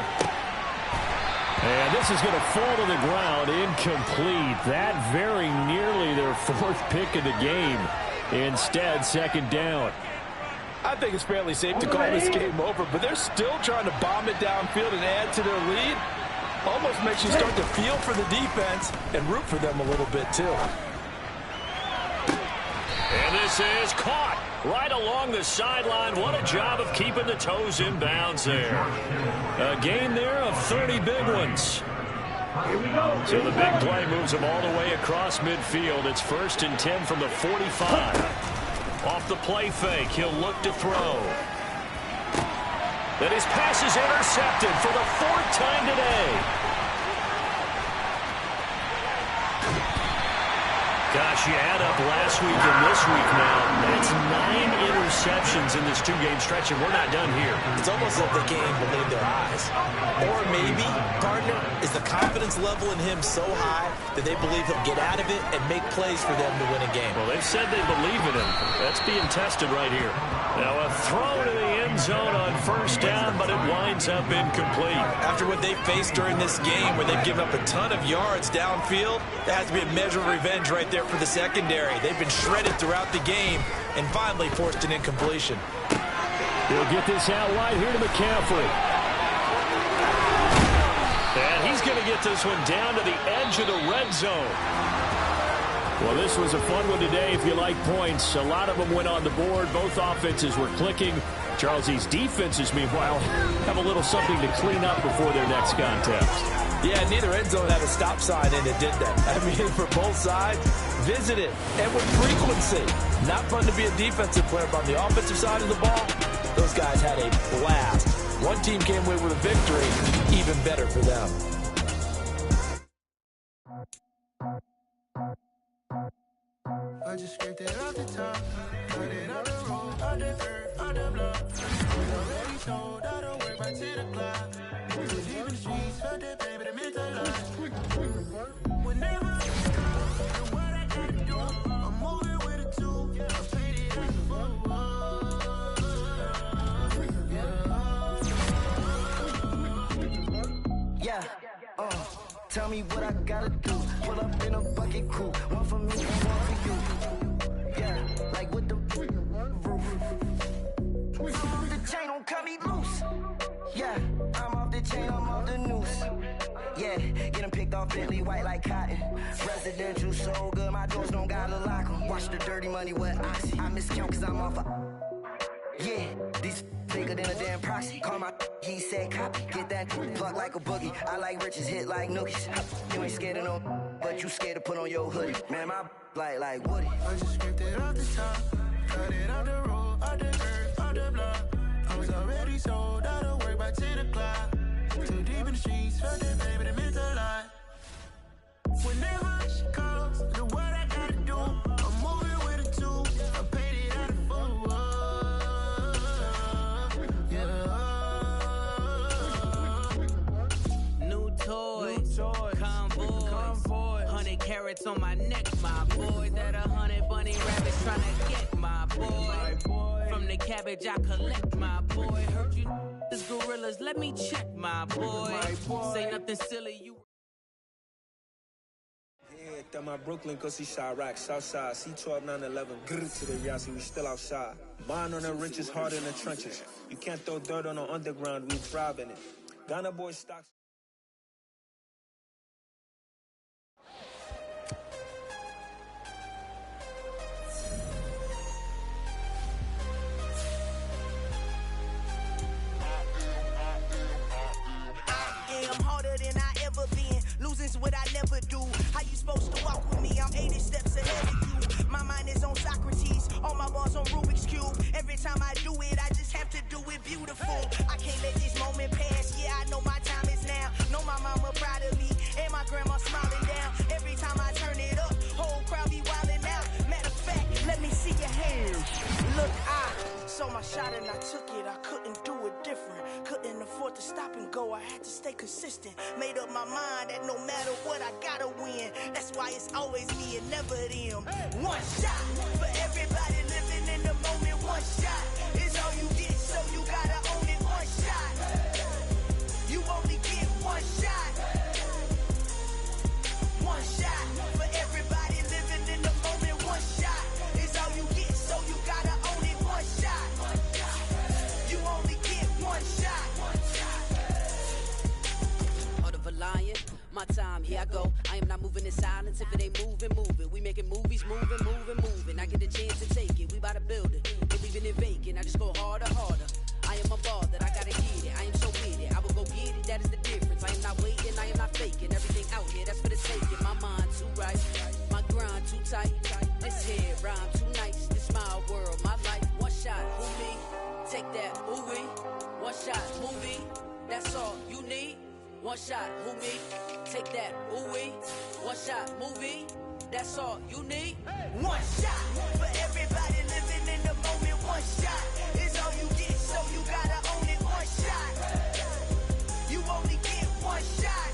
And this is going to fall to the ground, incomplete. That very nearly their 4th pick of the game. Instead, 2nd down. I think it's fairly safe to call this game over, but they're still trying to bomb it downfield and add to their lead. Almost makes you start to feel for the defense and root for them a little bit, too. And this is caught right along the sideline. What a job of keeping the toes in bounds there. A gain there of 30 big ones. So the big play moves them all the way across midfield. It's 1st and 10 from the 45. Off the play fake, he'll look to throw. Then his pass is intercepted for the 4th time today. Gosh, you add up last week and this week now. That's 9 interceptions in this 2-game stretch, and we're not done here. It's almost like they can't even believe their eyes. Or maybe, partner, is the confidence level in him so high that they believe he'll get out of it and make plays for them to win a game. Well, they've said they believe in him. That's being tested right here. Now a throw to the end zone on 1st down, but it winds up incomplete. After what they faced during this game where they've given up a ton of yards downfield, there has to be a measure of revenge right there for the secondary. They've been shredded throughout the game and finally forced an incompletion. He'll get this out wide here to McCaffrey. And he's going to get this one down to the edge of the red zone. Well, this was a fun one today if you like points. A lot of them went on the board. Both offenses were clicking. Charles's defenses, meanwhile, have a little something to clean up before their next contest. Yeah, neither end zone had a stop sign in it, did they? I mean, for both sides, visit it, and with frequency. Not fun to be a defensive player, but on the offensive side of the ball, those guys had a blast. One team came away with a victory, even better for them. I just scraped it off the top, put it on the road, on the earth, on the block. We already sold, I don't work by 10 o'clock. We was leaving the streets, felt that baby, that meant a lot. Whenever I call, and what I gotta do, I'm moving with a 2, I paid it as a 4. Yeah, tell me what I gotta do. Pull up in a bucket crew, one for me and one for you. Yeah, like with the roof. The chain don't cut me loose. Yeah, I'm off the chain, I'm off the noose. Yeah, get them picked off Bentley white like cotton. Residential so good, my doors don't gotta lock 'em. Watch the dirty money with oxy. I miscount cause I'm off a... Yeah, these bigger than a damn proxy. Call my he said copy. Get that plug like a boogie. I like riches, hit like nookies. You ain't scared of no, but you scared to put on your hoodie. Man, my like Woody. I just scraped it off the top, cut it on the road, on the earth, on the block. I was already sold, I don't work by 10 o'clock. Too deep in the streets, felt that baby, that meant a lot. Whenever she calls, the what I gotta do, I'm moving with a 2, I paid it out of 4. New toys, convoy, 100 carats on my neck, my boy. That 100 bunny rabbits tryna get my boy. From the cabbage I collect, my boy. Heard you this gorillas, let me check, my boy. Say nothing silly, you. Yeah, that my Brooklyn, cause he Chirac, Southside, C12, 911, grrr to the Yassi, we still outside. Mine on the riches, hard in the trenches. You can't throw dirt on the underground, we thrive in it. Ghana boy stocks. gotta win. That's why it's always me and never them. One shot for everybody living in the moment. One shot is all you get, so you gotta own it. One shot, you only get one shot. One shot for everybody living in the moment. One shot is all you get, so you gotta own it. One shot, you only get one shot. Heart of a lion, my time, here I go. I am not moving in silence. If it ain't moving, move it. We making movies, moving. I get a chance to take it. We bout to build it. They leaving it vacant. I just go harder. I am a ball that I gotta get it. I am so with it. I will go get it. That is the difference. I am not waiting. I am not faking. Everything out here, that's for the taking. My mind too right. My grind too tight. This head rhyme too nice. This my world, my life. One shot, who me? Take that, who we? One shot, movie. That's all you need. One shot, who me? Take that, who we? One shot, movie. That's all you need. One shot for everybody living in the moment. One shot is all you get, so you gotta own it. One shot, you only get one shot.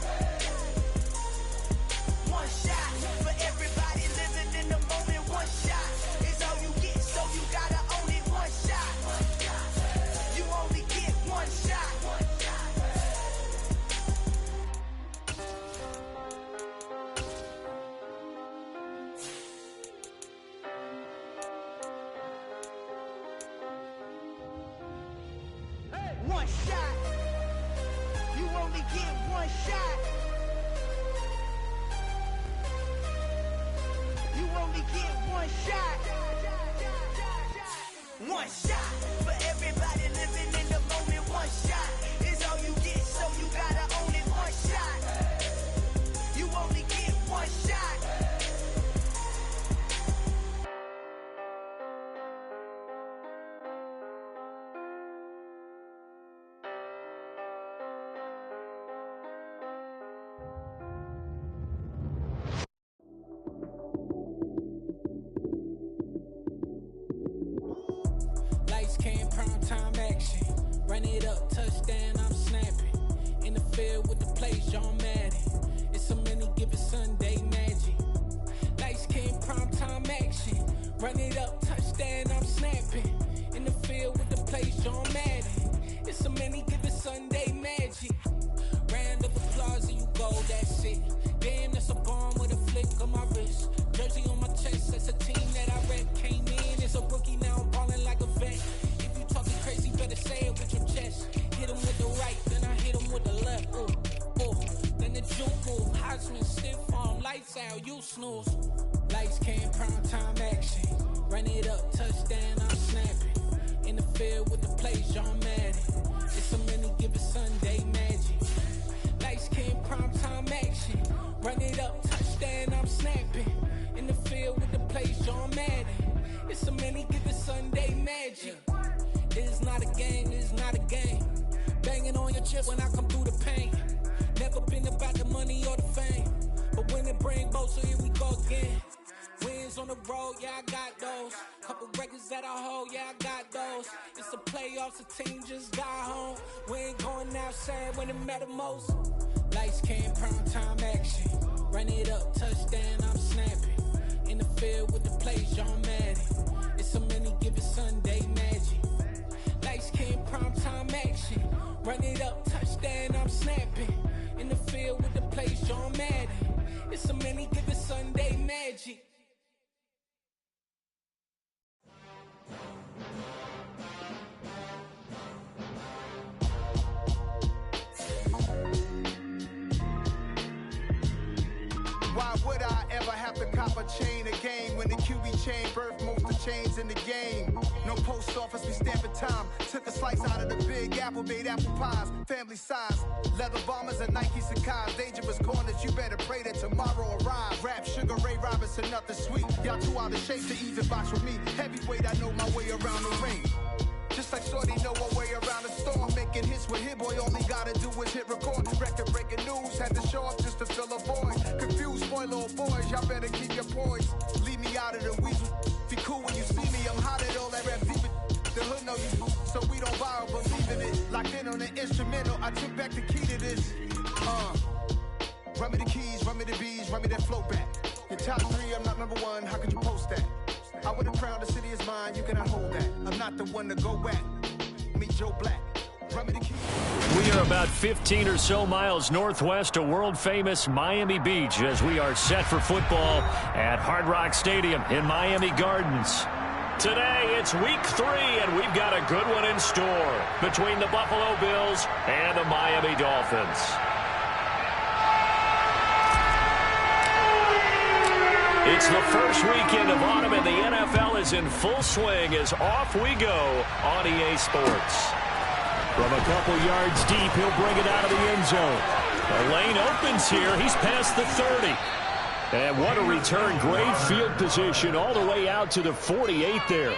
One shot for everybody living in the moment. One shot is all you get, so you gotta own it. One shot, you only get one shot. One shot, you only get one shot. You only get one shot. One shot for everybody living in the moment. One shot is all you get, so you gotta own it. One shot, you only get one shot. Lights, cam, prime time action. Run it up, touchdown, I'm snapping. In the field with the plays, John Madden. It's a many given Sunday magic. Lights, cam, prime time action. Run it up, touchdown, I'm snapping. In the field with the plays, John Madden. It's a many given Sunday magic. Round of applause and you go, that's it. Damn, that's a bomb with a flick on my wrist. Jersey on my chest, that's a team that I rep. Came in as a rookie, now I'm ballin' like a vet. If you talking crazy, better say it with your chest. Hit him with the right, then I hit him with the left. Ooh, ooh. Then the juke move, Heisman, stiff arm, lights out, you snooze. Lights, cam, prime time action. Run it up, touchdown, I'm snapping. In the field with the plays, John Madden. It's a many given Sunday magic. Lights, cam, prime time action. Run it up, touchdown, I'm snapping. In the field with the plays, John Madden. It's a many given Sunday magic. It is not a game, it is not a game. Banging on your chest when I come through the pain. Never been about the money or the fame. But when it bring both, so here we go again. Wins on the road, yeah, I got those. Couple records that I hold, yeah, I got those. It's the playoffs, the team just got home. We ain't going outside when it matter most. Lights, cam, prime time action. Run it up, touchdown, I'm snapping. In the field with the plays, John Madden. It's a many given Sunday magic. Lights, cam, prime time action. Run it up, touchdown, I'm snapping. In the field with the plays, John Madden. It's a many given Sunday magic. Why would I ever have to cop a chain again when the QB chain birthed most of chains in the game? No post office, we stamping time. Took a slice out of the big apple, made apple pies, family size. Leather bombers and Nike Sacai's. Dangerous corners, you better pray that tomorrow arrives. Rap, Sugar Ray Robinson, nothing sweet. Y'all too out of shape to even box with me. Heavyweight, I know my way around the ring. Just like Shorty know her way around the storm. Making hits with Hit Boy, all he gotta do is hit record. Record breaking news, had to show up just to fill a void. Confused, spoiled little boys, y'all better keep your poise. Leave me out of the weasel. Be cool when you see me, I'm hot at all that rap deep. The hood know you, so we don't borrow, believe in it. Locked in on the instrumental, I took back the key to this. Run me the keys, run me the bees, run me that flow back. Your top 3, I'm not number 1, how could you post that? I would have crowned the city is mine, you cannot hold that. I'm not the one to go at. Meet Joe Black. Run me the keys. We are about 15 or so miles northwest of world-famous Miami Beach as we are set for football at Hard Rock Stadium in Miami Gardens. Today, it's week 3, and we've got a good one in store between the Buffalo Bills and the Miami Dolphins. It's the first weekend of autumn, and the NFL is in full swing as off we go on EA Sports. From a couple yards deep, he'll bring it out of the end zone. The lane opens here. He's past the 30. And what a return. Great field position all the way out to the 48 there.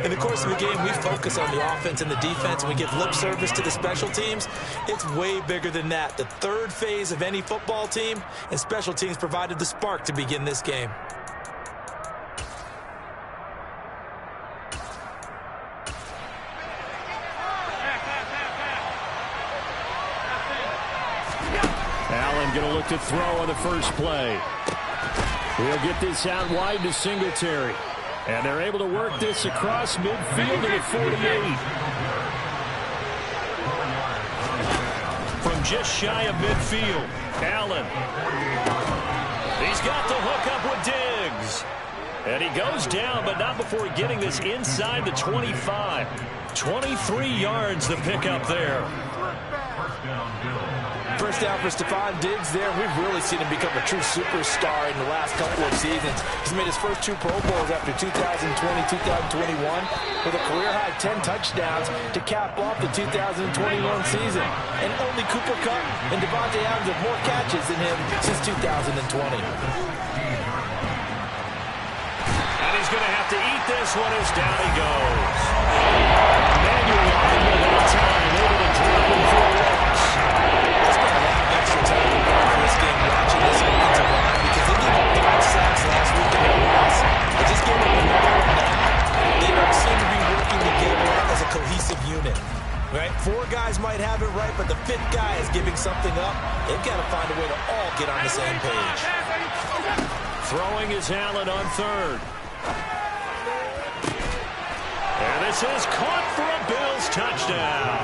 In the course of the game, we focus on the offense and the defense, and we give lip service to the special teams. It's way bigger than that. The third phase of any football team, and special teams provided the spark to begin this game. Allen going to look to throw on the first play. He'll get this out wide to Singletary. And they're able to work this across midfield to the 48. From just shy of midfield, Allen. He's got the hook up with Diggs. And he goes down, but not before getting this inside the 25. 23 yards the pickup there. First down for Stephon Diggs there. We've really seen him become a true superstar in the last couple of seasons. He's made his first 2 Pro Bowls after 2020-2021 with a career-high 10 touchdowns to cap off the 2021 season. And only Cooper Kupp and Devontae Adams have more catches than him since 2020. And he's going to have to eat this one as down he goes. Manuel without time, able to drop him for a loss. Extra time for this game watching this offensive line because they gave up 5 sacks last week in their loss. They just gave up another one now. They don't seem to be working together as a cohesive unit. Right? 4 guys might have it right, but the 5th guy is giving something up. They've got to find a way to all get on the same page. Throwing is Allen on third. And this is caught for a Bills touchdown.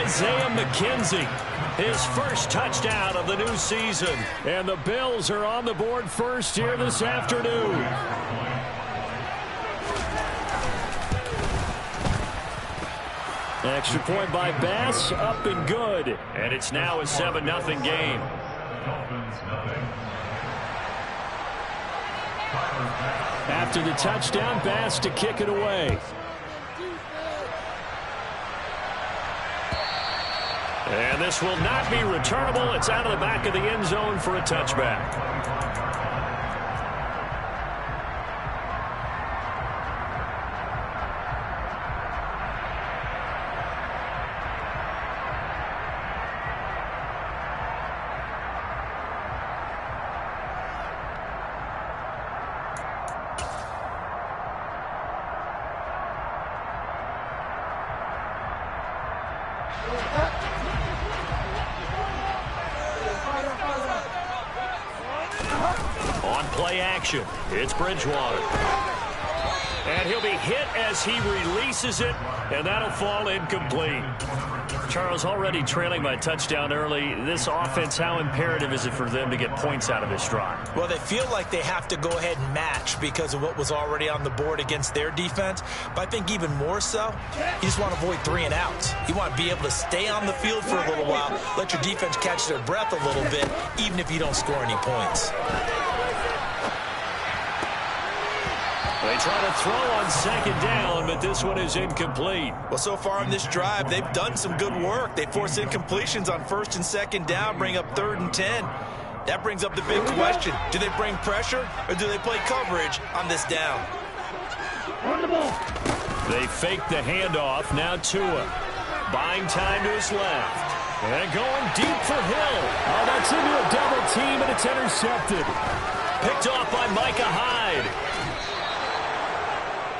Isaiah McKenzie, his first touchdown of the new season. And the Bills are on the board first here this afternoon. Extra point by Bass, up and good. And it's now a 7-0 game. After the touchdown, Bass to kick it away. And this will not be returnable. It's out of the back of the end zone for a touchback. On play action, it's Bridgewater. And he'll be hit as he releases it, and that'll fall incomplete. Charles, already trailing by touchdown early. This offense, how imperative is it for them to get points out of this drive? Well, they feel like they have to go ahead and match because of what was already on the board against their defense. But I think even more so, you just want to avoid 3 and outs. You want to be able to stay on the field for a little while, let your defense catch their breath a little bit, even if you don't score any points. They try to throw on second down, but this one is incomplete. Well, so far on this drive, they've done some good work. They force incompletions on first and second down, bring up 3rd and 10. That brings up the big question. Do they bring pressure, or do they play coverage on this down? They fake the handoff. Now Tua. Buying time to his left. And going deep for Hill. Oh, that's into a double team, and it's intercepted. Picked off by Micah Hyde.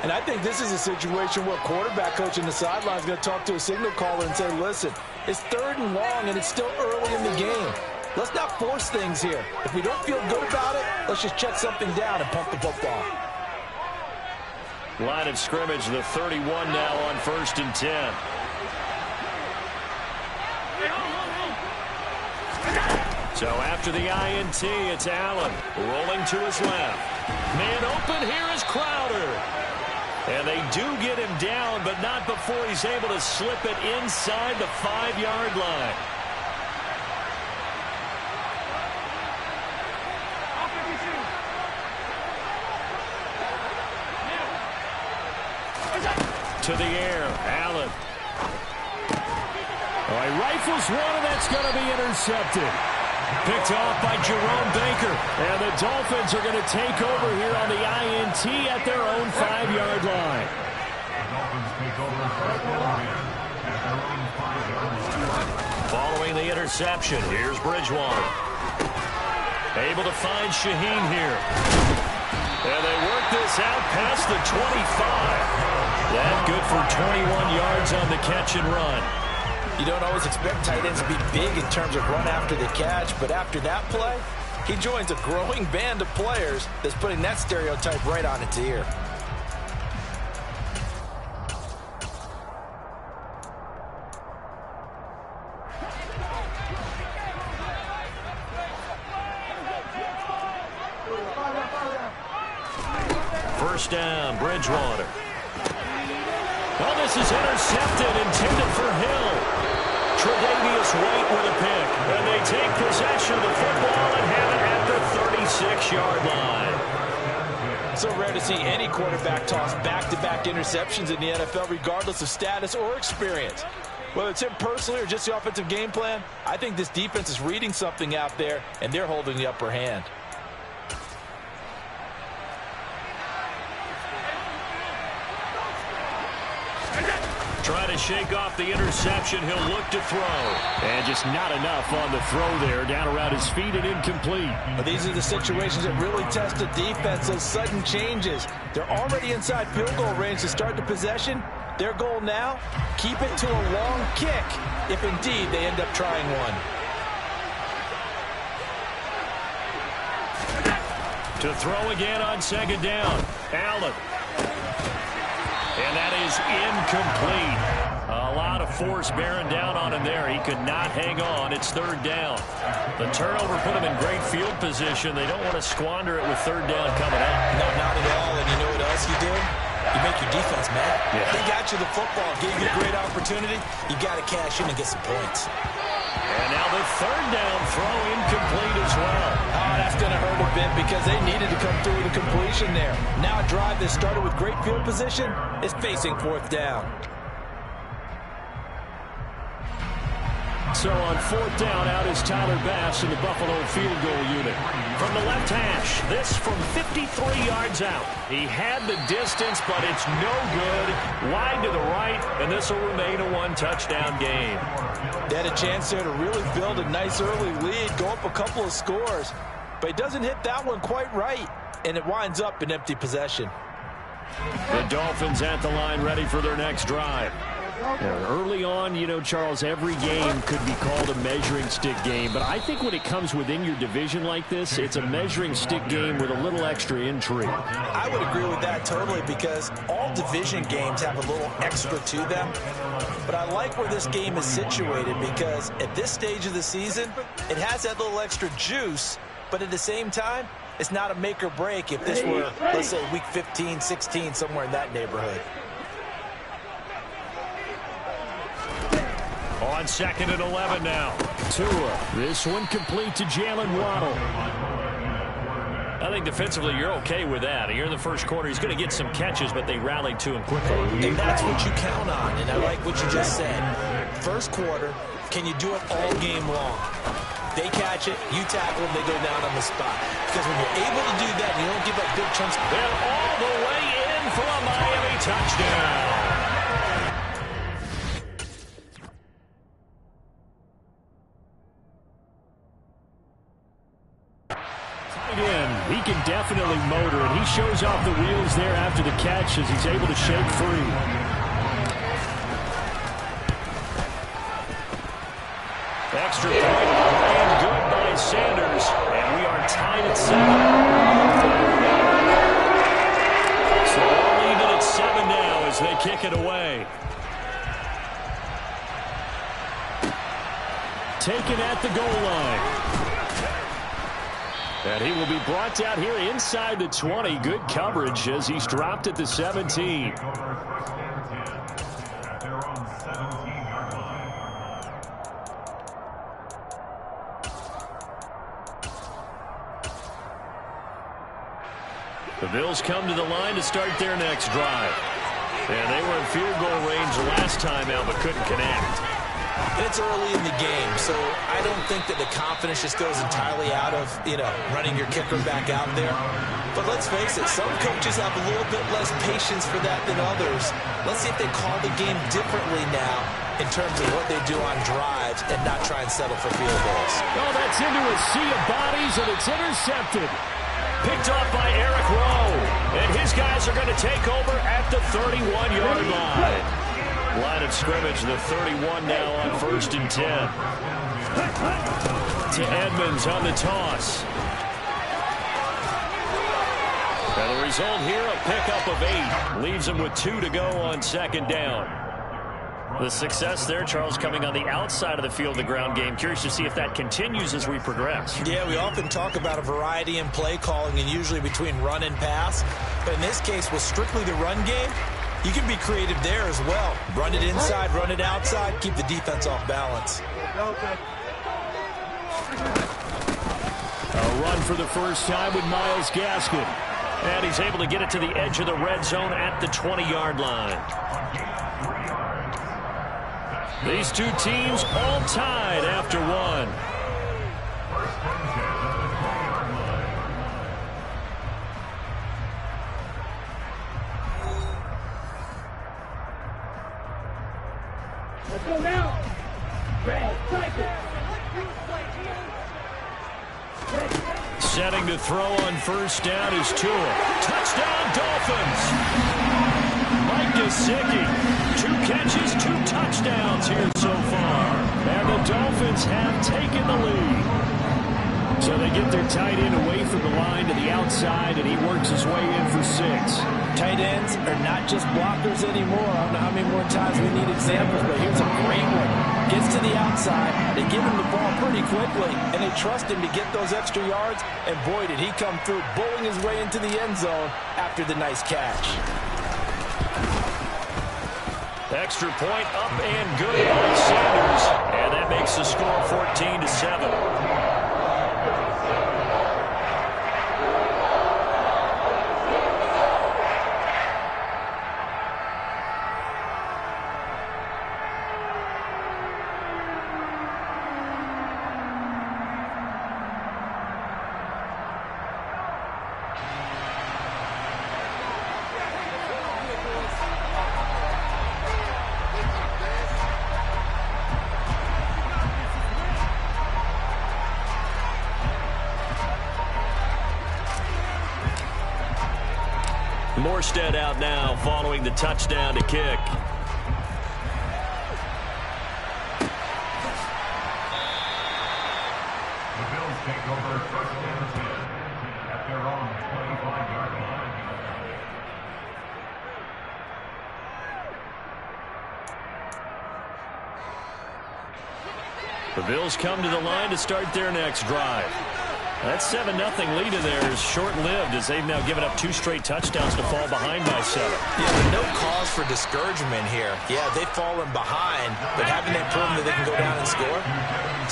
And I think this is a situation where quarterback coach in the sideline is going to talk to a signal caller and say, listen, it's 3rd and long, and it's still early in the game. Let's not force things here. If we don't feel good about it, let's just check something down and pump the football. Line of scrimmage, the 31 now on 1st and 10. So after the INT, it's Allen rolling to his left. Man open, here is Crowder. And they do get him down, but not before he's able to slip it inside the 5-yard line. To the air, Allen. Oh, he rifles one, and that's going to be intercepted. Picked off by Jerome Baker. And the Dolphins are going to take over here on the INT at their own 5-yard line. Following the interception, here's Bridgewater. Able to find Shaheen here. And they work this out past the 25. That good for 21 yards on the catch and run. You don't always expect tight ends to be big in terms of run after the catch, but after that play, he joins a growing band of players that's putting that stereotype right on its ear. First down, Bridgewater. Well, this is intercepted, intended for Hill. Tre'Davious White with a pick. And they take possession of the football and have it at the 36-yard line. So rare to see any quarterback toss back-to-back interceptions in the NFL, regardless of status or experience. Whether it's him personally or just the offensive game plan, I think this defense is reading something out there, and they're holding the upper hand. Try to shake off the interception. He'll look to throw. And just not enough on the throw there. Down around his feet and incomplete. But these are the situations that really test the defense, those sudden changes. They're already inside field goal range to start the possession. Their goal now, keep it to a long kick, if indeed they end up trying one. To throw again on second down. Allen. And that is incomplete. A lot of force bearing down on him there. He could not hang on. It's third down. The turnover put him in great field position. They don't want to squander it with third down coming up. No, not at all. And you know what else you did? You make your defense mad. Yeah. They got you the football, gave you a great opportunity. You got to cash in and get some points. And now the third down throw incomplete as well. Oh, that's going to hurt a bit because they needed to come through with a completion there. Now a drive that started with great field position is facing fourth down. So on fourth down, out is Tyler Bass in the Buffalo field goal unit. From the left hash, this from 53 yards out. He had the distance, but it's no good. Wide to the right, and this will remain a one-touchdown game. They had a chance there to really build a nice early lead, go up a couple of scores. But he doesn't hit that one quite right, and it winds up an empty possession. The Dolphins at the line ready for their next drive. Early on, you know, Charles, every game could be called a measuring stick game. But I think when it comes within your division like this, it's a measuring stick game with a little extra intrigue. I would agree with that totally because all division games have a little extra to them. But I like where this game is situated because at this stage of the season, it has that little extra juice. But at the same time, it's not a make or break if this were, let's say, week 15, 16, somewhere in that neighborhood. On second and 11 now. Tua. This one complete to Jalen Waddle. I think defensively you're okay with that. Here in the first quarter, he's going to get some catches, but they rallied to him quickly. And that's what you count on, and I like what you just said. First quarter, can you do it all game long? They catch it, you tackle them, they go down on the spot. Because when you're able to do that, you don't give up big chunks. They're all the way in for a Miami touchdown. He can definitely motor it. He shows off the wheels there after the catch as he's able to shake free. Extra point and good by taken at the goal line. And he will be brought down here inside the 20. Good coverage as he's dropped at the 17. The Bills come to the line to start their next drive. And they were in field goal range last time out, but couldn't connect. It's early in the game, so I don't think that the confidence just goes entirely out of, running your kicker back out there. But let's face it, some coaches have a little bit less patience for that than others. Let's see if they call the game differently now in terms of what they do on drives and not try and settle for field goals. Oh, that's into a sea of bodies, and it's intercepted. Picked off by Eric Rowe. And his guys are going to take over at the 31-yard line. Line of scrimmage, the 31 now on 1st and 10. To Edmonds on the toss. And the result here, a pickup of 8. Leaves him with 2 to go on 2nd down. The success there, Charles, coming on the outside of the field, the ground game. Curious to see if that continues as we progress. Yeah, we often talk about a variety in play calling and usually between run and pass. But in this case, with strictly the run game, you can be creative there as well. Run it inside, run it outside, keep the defense off balance. A run for the first time with Myles Gaskin. And he's able to get it to the edge of the red zone at the 20-yard line. These two teams all tied after one. Let's go now. Setting to throw on first down is Tua. Touchdown, Dolphins. Mike Gesicki. 2 catches, 2 touchdowns here so far. And the Dolphins have taken the lead. So they get their tight end away from the line to the outside, and he works his way in for 6. Tight ends are not just blockers anymore. I don't know how many more times we need examples, but here's a great one. Gets to the outside, they give him the ball pretty quickly, and they trust him to get those extra yards, and boy, did he come through, bowling his way into the end zone after the nice catch. Extra point up and good by Sanders, and that makes the score 14-7. Morstead out now following the touchdown to kick. The Bills take over 1st and 10 at their own 25-yard line. The Bills come to the line to start their next drive. That 7-0 lead in there is short-lived as they've now given up 2 straight touchdowns to fall behind by 7. Yeah, but no cause for discouragement here. Yeah, they've fallen behind, but having that proven that they can go down and score.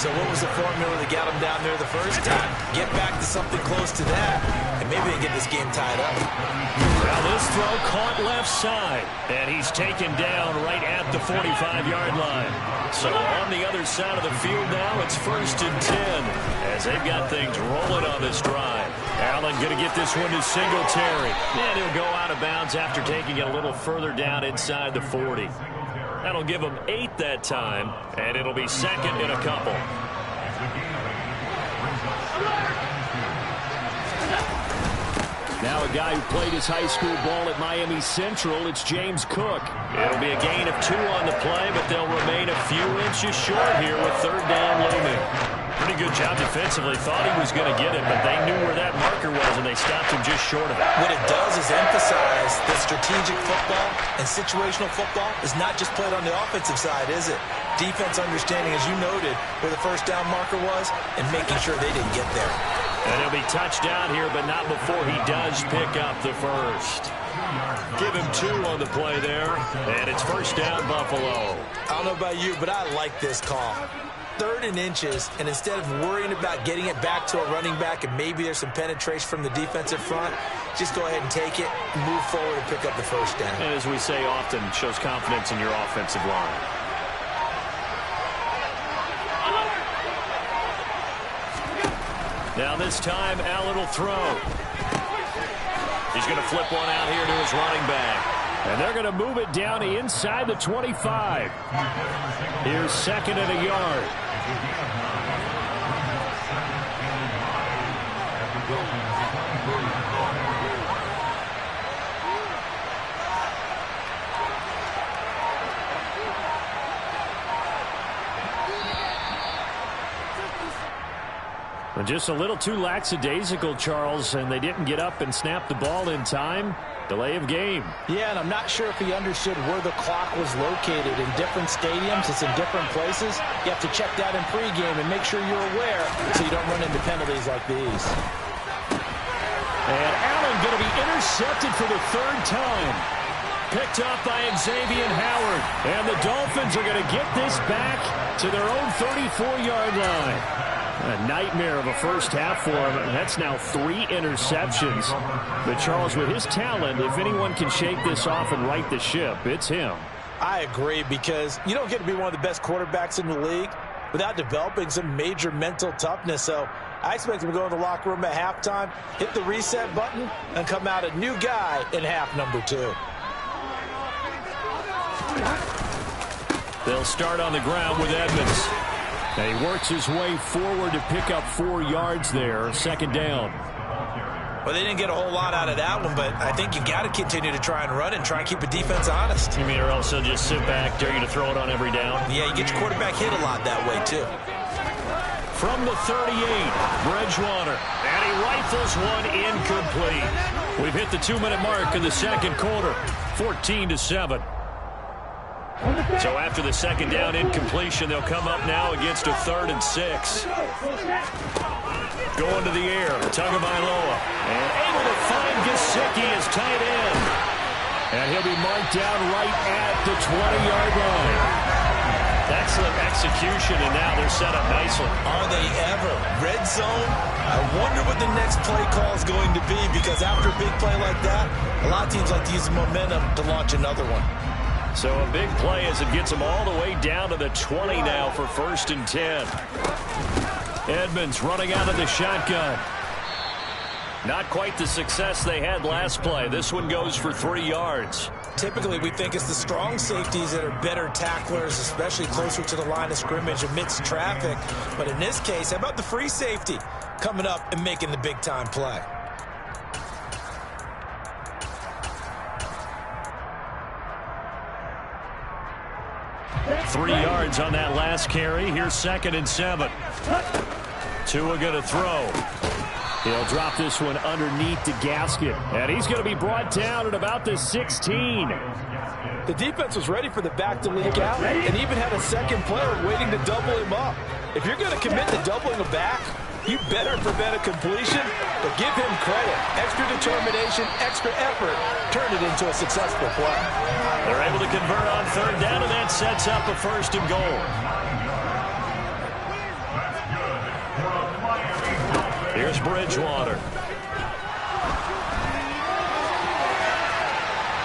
So what was the formula that got them down there the first time? Get back to something close to that, and maybe they get this game tied up. Now this throw caught left side, and he's taken down right at the 45-yard line. So on the other side of the field now, it's 1st and 10 as they've got things rolling on this drive. Allen going to get this one to Singletary, and he'll go out of bounds after taking it a little further down inside the 40. That'll give him 8 that time, and it'll be 2nd and a couple. Now a guy who played his high school ball at Miami Central, it's James Cook. It'll be a gain of 2 on the play, but they'll remain a few inches short here with 3rd down looming. Pretty good job defensively. Thought he was going to get it, but they knew where that marker marker was, and they stopped him just short of it. What it does is emphasize that strategic football and situational football is not just played on the offensive side, is it? Defense understanding, as you noted, where the first down marker was and making sure they didn't get there. And he'll be touchdown here, but not before he does pick up the first. Give him 2 on the play there, and it's first down, Buffalo. I don't know about you, but I like this call. 3rd and inches, and instead of worrying about getting it back to a running back and maybe there's some penetration from the defensive front, just go ahead and take it, move forward, and pick up the first down. And as we say often, shows confidence in your offensive line. Now this time, Allen will throw. He's going to flip one out here to his running back. And they're going to move it down inside the 25. Here's 2nd and a yard. Just a little too lackadaisical, Charles, and they didn't get up and snap the ball in time. Delay of game. Yeah, and I'm not sure if he understood where the clock was located. In different stadiums, it's in different places. You have to check that in pregame and make sure you're aware so you don't run into penalties like these. And Allen going to be intercepted for the 3rd time. Picked up by Xavier Howard. And the Dolphins are going to get this back to their own 34-yard line. A nightmare of a first half for him. That's now 3 interceptions. But Charles, with his talent, if anyone can shake this off and right the ship, it's him. I agree, because you don't get to be one of the best quarterbacks in the league without developing some major mental toughness. So I expect him to go in the locker room at halftime, hit the reset button, and come out a new guy in half number 2. They'll start on the ground with Edmonds. And he works his way forward to pick up 4 yards there, 2nd down. Well, they didn't get a whole lot out of that one, but I think you got to continue to try and run and try and keep the defense honest. You mean, or else they'll just sit back, dare you to throw it on every down? Yeah, you get your quarterback hit a lot that way, too. From the 38, Bridgewater, and he rifles one incomplete. We've hit the 2-minute mark in the 2nd quarter, 14-7. So after the 2nd down incompletion, they'll come up now against a 3rd and 6. Going to the air, Tagovailoa, and able to find Gesicki as tight end. And he'll be marked down right at the 20-yard line. Excellent execution, and now they're set up nicely. Are they ever? Red zone? I wonder what the next play call is going to be, because after a big play like that, a lot of teams like to use the momentum to launch another one. So a big play as it gets them all the way down to the 20 now for 1st and 10. Edmonds running out of the shotgun. Not quite the success they had last play. This one goes for 3 yards. Typically, we think it's the strong safeties that are better tacklers, especially closer to the line of scrimmage amidst traffic. But in this case, how about the free safety coming up and making the big-time play? Three yards on that last carry. Here's 2nd and 7. Tua going to throw. He'll drop this one underneath the gasket. And he's going to be brought down at about the 16. The defense was ready for the back to leak out and even had a second player waiting to double him up. If you're going to commit to doubling a back, you better prevent a completion, but give him credit. Extra determination, extra effort, turn it into a successful play. They're able to convert on 3rd down, and that sets up a 1st and goal. Here's Bridgewater.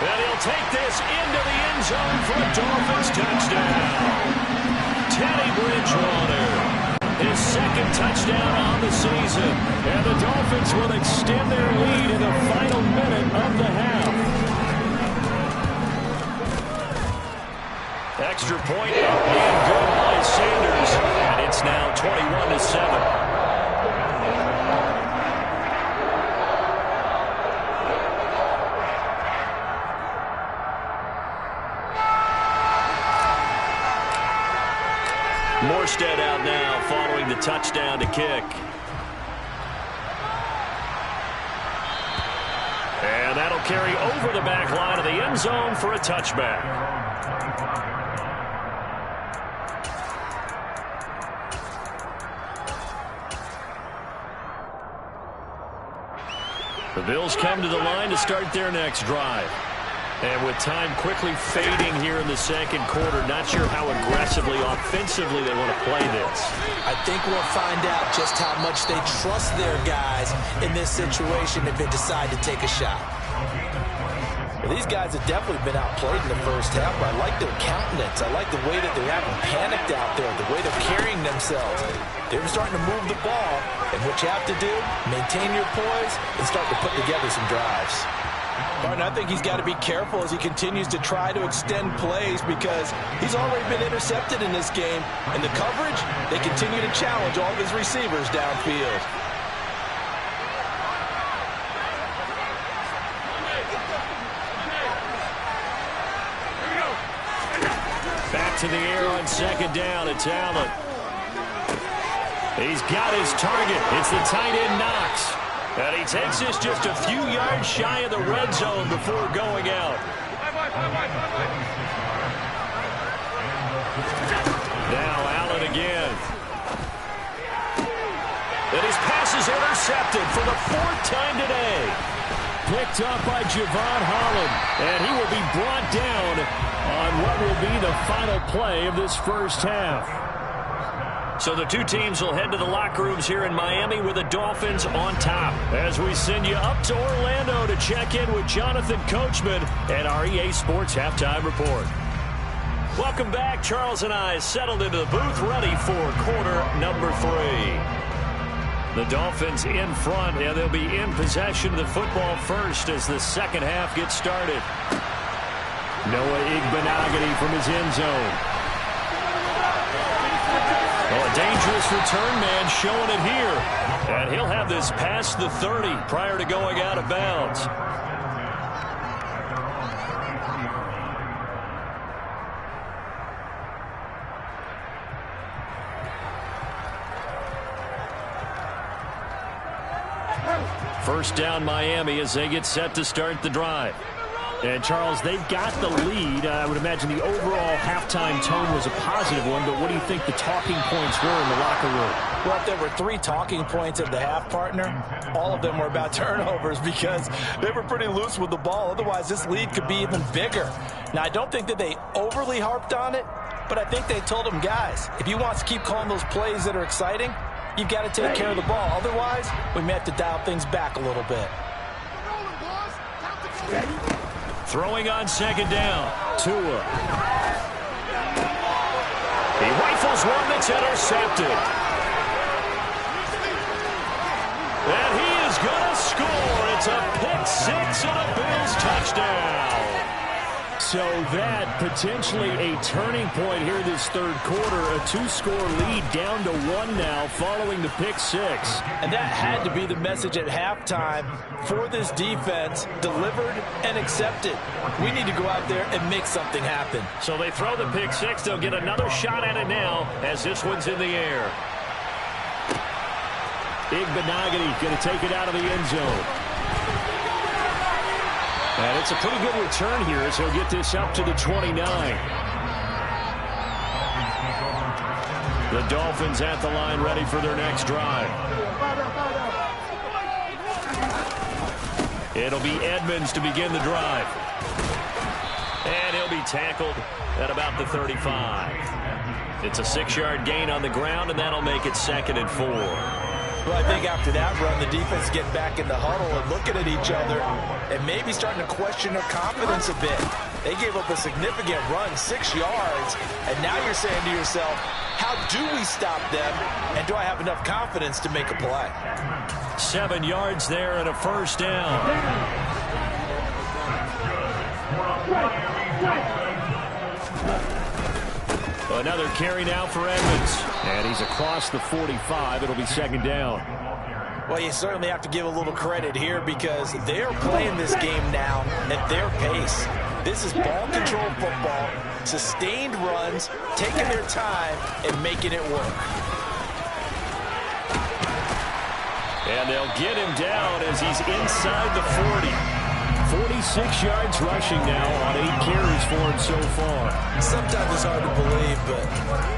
And he'll take this into the end zone for a Dolphins touchdown. Teddy Bridgewater. His 2nd touchdown on the season. And the Dolphins will extend their lead in the final minute of the half. Extra point up and good by Sanders. And it's now 21-7. Morstead out now following the touchdown to kick. carry over the back line of the end zone for a touchback. The Bills come to the line to start their next drive. And with time quickly fading here in the second quarter, not sure how aggressively, offensively they want to play this. I think we'll find out just how much they trust their guys in this situation if they decide to take a shot. Well, these guys have definitely been outplayed in the first half, but I like their countenance. I like the way that they haven't panicked out there, the way they're carrying themselves. They're starting to move the ball, and what you have to do, maintain your poise and start to put together some drives. Martin, I think he's got to be careful as he continues to try to extend plays because he's already been intercepted in this game. And the coverage, they continue to challenge all of his receivers downfield. Back to the air on second down. It's Allen. He's got his target. It's the tight end Knox. And he takes this just a few yards shy of the red zone before going out. Now Allen again. And his pass is intercepted for the fourth time today. Picked up by Javon Holland. And he will be brought down on what will be the final play of this first half. So the two teams will head to the locker rooms here in Miami with the Dolphins on top. As we send you up to Orlando to check in with Jonathan Coachman and our EA Sports Halftime Report. Welcome back. Charles and I settled into the booth ready for quarter number 3. The Dolphins in front, and they'll be in possession of the football first as the second half gets started. Noah Igbenogany from his end zone. Well, a dangerous return man showing it here. And he'll have this past the 30 prior to going out of bounds. First down Miami as they get set to start the drive. And, Charles, they've got the lead. I would imagine the overall halftime tone was a positive one, but what do you think the talking points were in the locker room? Well, if there were 3 talking points at the half, partner, all of them were about turnovers because they were pretty loose with the ball. Otherwise, this lead could be even bigger. Now, I don't think that they overly harped on it, but I think they told them, guys, if you want to keep calling those plays that are exciting, you've got to take care of the ball. Otherwise, we may have to dial things back a little bit. Throwing on second down, Tua. He rifles one that's intercepted. And he is going to score. It's a pick-6 and a Bills touchdown. So that potentially a turning point here this third quarter. A 2-score lead down to 1 now following the pick-6. And that had to be the message at halftime for this defense, delivered and accepted. We need to go out there and make something happen. So they throw the pick-6. They'll get another shot at it now as this one's in the air. Igbenogany going to take it out of the end zone. And it's a pretty good return here as he'll get this up to the 29. The Dolphins at the line ready for their next drive. It'll be Edmonds to begin the drive. And he'll be tackled at about the 35. It's a 6-yard gain on the ground, and that'll make it 2nd and 4. Well, I think after that run, the defense getting back in the huddle and looking at each other and maybe starting to question their confidence a bit. They gave up a significant run, 6 yards, and now you're saying to yourself, how do we stop them, and do I have enough confidence to make a play? 7 yards there and a first down. Another carry now for Edmonds. And he's across the 45. It'll be 2nd down. Well, you certainly have to give a little credit here because they're playing this game now at their pace. This is ball control football, sustained runs, taking their time and making it work. And they'll get him down as he's inside the 40. 46 yards rushing now on 8 carries for him so far. Sometimes it's hard to believe, but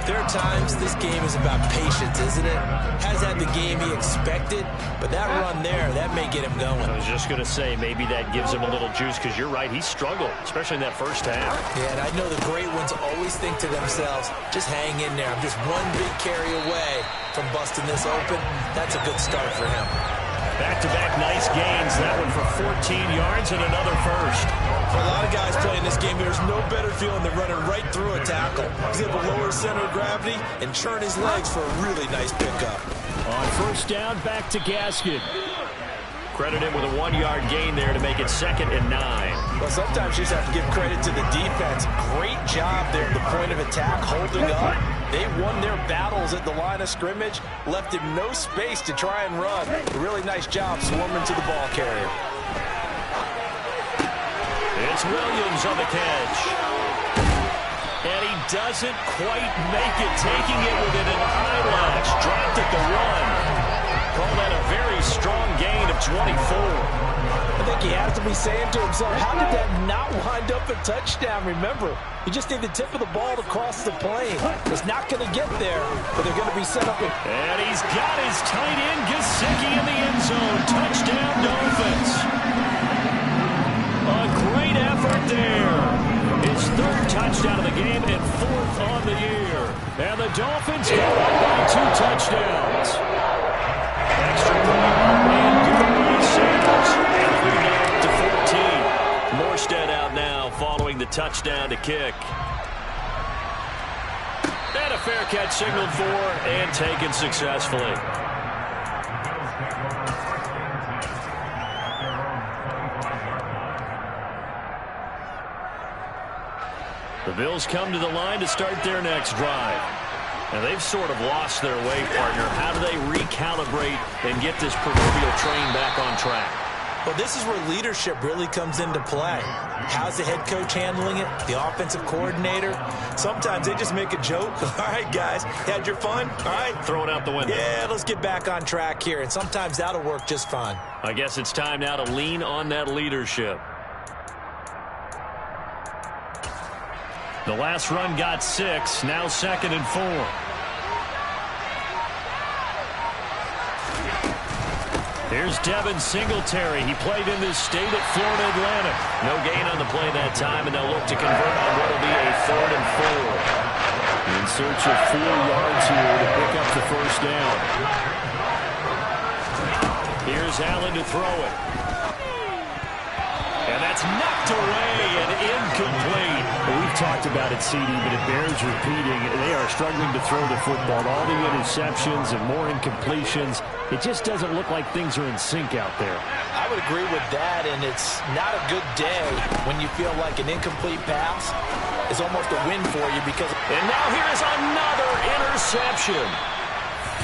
there are times this game is about patience, isn't it? Has had the game he expected, but that run there, that may get him going. I was just going to say, maybe that gives him a little juice, because you're right, he struggled, especially in that first half. Yeah, and I know the great ones always think to themselves, just hang in there. I'm just one big carry away from busting this open. That's a good start for him. Back-to-back nice gains. That one for 14 yards and another first. For a lot of guys playing this game, there's no better feeling than running right through a tackle. He's able to lower center of gravity and churn his legs for a really nice pickup. On first down, back to Gaskin. Credit him with a 1-yard gain there to make it 2nd and 9. Well, sometimes you just have to give credit to the defense. Great job there at the point of attack, holding up. They won their battles at the line of scrimmage, left him no space to try and run. A really nice job swarming to the ball carrier. It's Williams on the catch. And he doesn't quite make it, taking it within an eyelash. Dropped at the 1. Call that a very strong gain of 24. I think he has to be saying to himself, how did that not wind up a touchdown? Remember, you just need the tip of the ball to cross the plane. It's not going to get there, but they're going to be set up. And he's got his tight end, Gesicki, in the end zone. Touchdown, Dolphins. A great effort there. His 3rd touchdown of the game and 4th on the year. And the Dolphins go up by 2 touchdowns. Extra point and good by Sanders. And to 14. Morstead out now following the touchdown to kick. And a fair catch signaled for and taken successfully. The Bills come to the line to start their next drive. Now, they've sort of lost their way, partner. How do they recalibrate and get this proverbial train back on track? Well, this is where leadership really comes into play. How's the head coach handling it? The offensive coordinator? Sometimes they just make a joke. All right, guys, had your fun? All right. Throw it out the window. Yeah, let's get back on track here. And sometimes that'll work just fine. I guess it's time now to lean on that leadership. The last run got 6, now 2nd and 4. Here's Devin Singletary. He played in this state at Florida Atlantic. No gain on the play that time, and they'll look to convert on what will be a 3rd and 4. In search of 4 yards here to pick up the first down. Here's Allen to throw it. And that's knocked away and incomplete. Well, we've talked about it, CD, but it bears repeating. They are struggling to throw the football. All the interceptions and more incompletions. It just doesn't look like things are in sync out there. I would agree with that, and it's not a good day when you feel like an incomplete pass is almost a win for you because... And now here's another interception.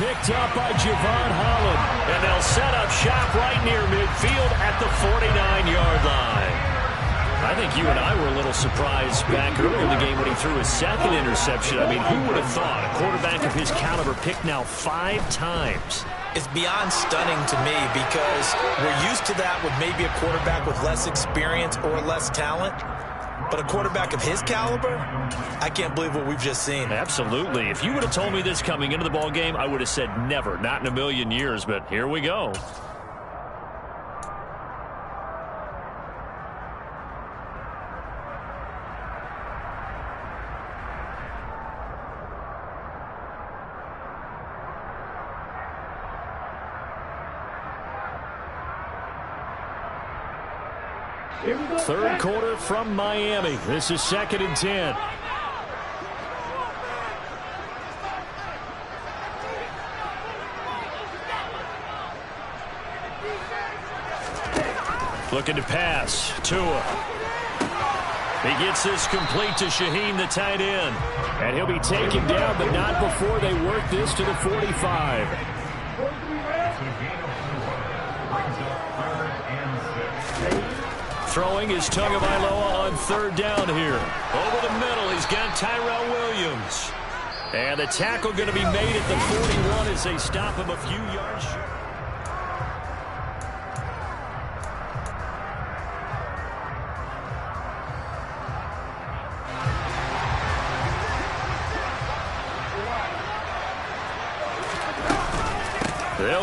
Picked up by Javon Holland. And they'll set up shop right near midfield at the 49-yard line. I think you and I were a little surprised back earlier in the game when he threw his 2nd interception. I mean, who would have thought a quarterback of his caliber picked now 5 times? It's beyond stunning to me because we're used to that with maybe a quarterback with less experience or less talent. But a quarterback of his caliber, I can't believe what we've just seen. Absolutely. If you would have told me this coming into the ball game, I would have said never, not in a million years. But here we go. Third quarter from Miami. This is 2nd and 10. Looking to pass. Tua. He gets this complete to Shaheen, the tight end. And he'll be taken down, but not before they work this to the 45. Throwing is Tagovailoa on 3rd down here. Over the middle, he's got Tyrell Williams. And the tackle going to be made at the 41 as they stop him a few yards short.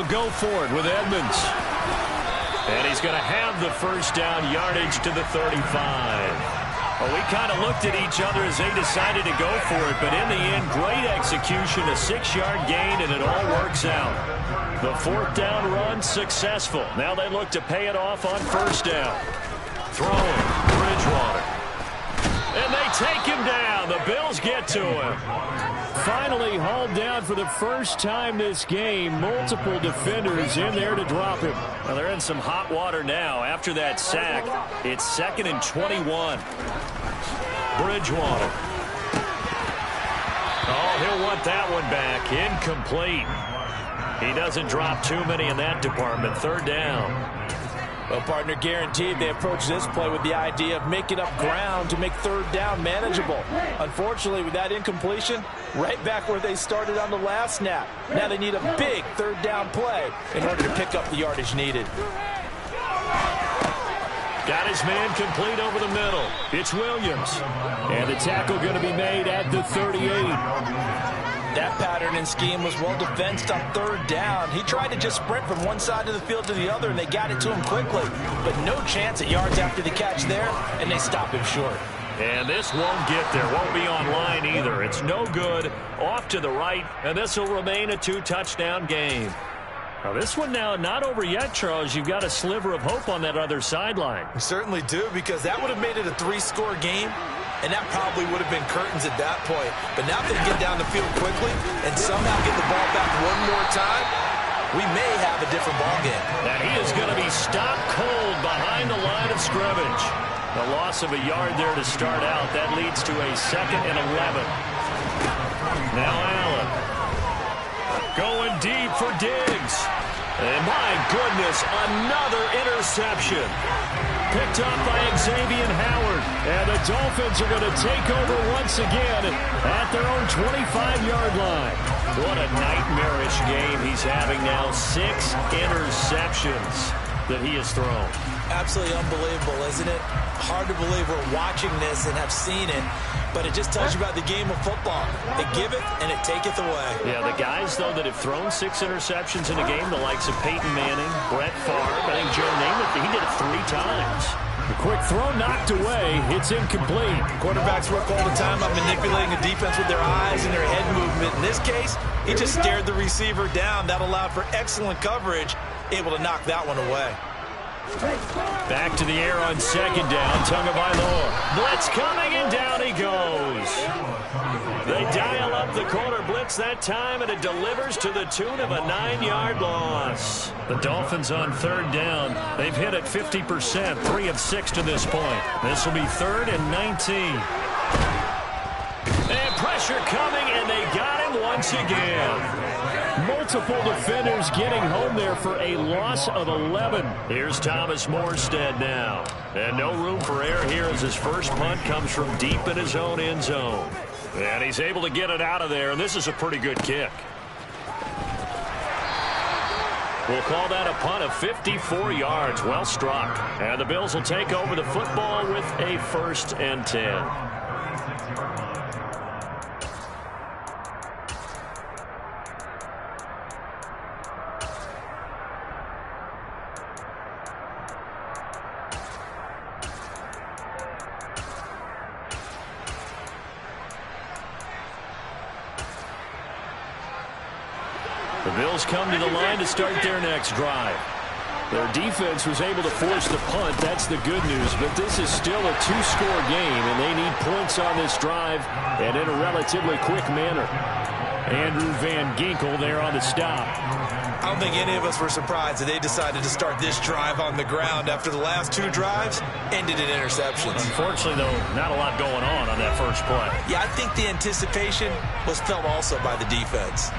They'll go for it with Edmonds. And he's going to have the first down yardage to the 35. Well, we kind of looked at each other as they decided to go for it, but in the end, great execution, a 6-yard gain, and it all works out. The 4th down run successful. Now they look to pay it off on 1st down. Throwing, Bridgewater. And they take him down. The Bills get to him. Finally hauled down for the first time this game. Multiple defenders in there to drop him. Well, they're in some hot water now. After that sack, it's 2nd and 21. Bridgewater. Oh, he'll want that one back. Incomplete. He doesn't drop too many in that department. 3rd down. Well, partner, guaranteed they approach this play with the idea of making up ground to make 3rd down manageable. Unfortunately, with that incompletion, right back where they started on the last snap. Now they need a big 3rd down play in order to pick up the yardage needed. Got his man complete over the middle. It's Williams. And the tackle going to be made at the 38. That pattern and scheme was well defensed on 3rd down. He tried to just sprint from one side of the field to the other, and they got it to him quickly. But no chance at yards after the catch there, and they stop him short. And this won't get there. Won't be on line either. It's no good. Off to the right, and this will remain a 2-touchdown game. Now, this one now not over yet, Charles. You've got a sliver of hope on that other sideline. We certainly do, because that would have made it a 3-score game. And that probably would have been curtains at that point. But now they get down the field quickly and somehow get the ball back one more time, we may have a different ball game. Now he is going to be stopped cold behind the line of scrimmage. The loss of a yard there to start out. That leads to a 2nd and 11. Now Allen. Going deep for Diggs. And my goodness, another interception. Picked up by Xavier Howard. And the Dolphins are going to take over once again at their own 25-yard line. What a nightmarish game he's having now. 6 interceptions that he has thrown. Absolutely unbelievable, isn't it? Hard to believe we're watching this and have seen it. But it just tells you about the game of football. It giveth and it taketh away. Yeah, the guys, though, that have thrown 6 interceptions in a game, the likes of Peyton Manning, Brett Favre, I think Joe Namath, he did it 3 times. The quick throw knocked away. It's incomplete. Quarterbacks work all the time on manipulating the defense with their eyes and their head movement. In this case, he just stared the receiver down. That allowed for excellent coverage, able to knock that one away. Back to the air on 2nd down. Tagovailoa. Blitz coming, and down he goes. They dial up the corner blitz that time, and it delivers to the tune of a 9-yard loss. The Dolphins on 3rd down. They've hit it 50%, 3 of 6 to this point. This will be 3rd and 19. And pressure coming, and they got him once again. Multiple defenders getting home there for a loss of 11. Here's Thomas Morstead now. And no room for error here as his first punt comes from deep in his own end zone. And he's able to get it out of there, and this is a pretty good kick. We'll call that a punt of 54 yards. Well struck. And the Bills will take over the football with a 1st and 10. The Bills come to the line to start their next drive. Their defense was able to force the punt. That's the good news. But this is still a 2-score game, and they need points on this drive and in a relatively quick manner. Andrew Van Ginkel there on the stop. I don't think any of us were surprised that they decided to start this drive on the ground after the last 2 drives ended in interceptions. Unfortunately, though, not a lot going on that first play. Yeah, I think the anticipation was felt also by the defense.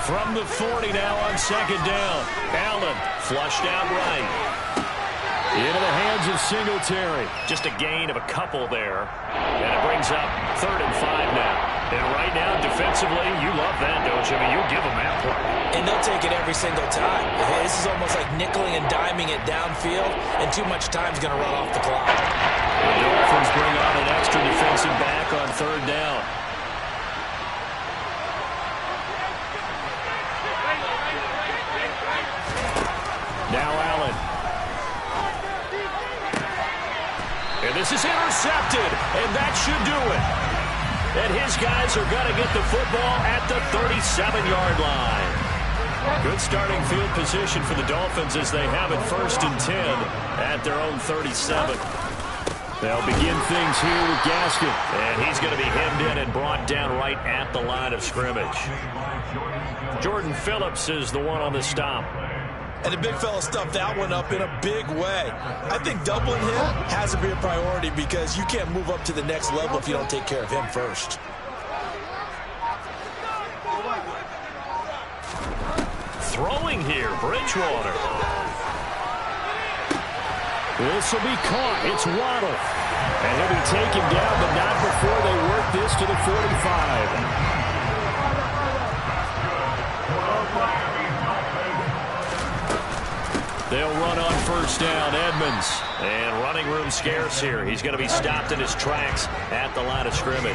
From the 40 now on 2nd down. Allen flushed out right. Into the hands of Singletary. Just a gain of a couple there. And it brings up 3rd and 5 now. And right now, defensively, you love that, don't you? I mean, you'll give them that play. And they'll take it every single time. This is almost like nickeling and diming it downfield, and too much time's going to run off the clock. The Dolphins bring on an extra defensive back on 3rd down. Now Allen. And this is intercepted, and that should do it. And his guys are going to get the football at the 37-yard line. Good starting field position for the Dolphins as they have it 1st and 10 at their own 37. They'll begin things here with Gaskin. And he's going to be hemmed in and brought down right at the line of scrimmage. Jordan Phillips is the one on the stop. And the big fella stuffed that one up in a big way. I think doubling him has to be a priority because you can't move up to the next level if you don't take care of him first. Throwing here, Bridgewater. This will be caught. It's Waddle. And he'll be taken down, but not before they work this to the 45. They'll run on 1st down, Edmonds. And running room scarce here. He's going to be stopped in his tracks at the line of scrimmage.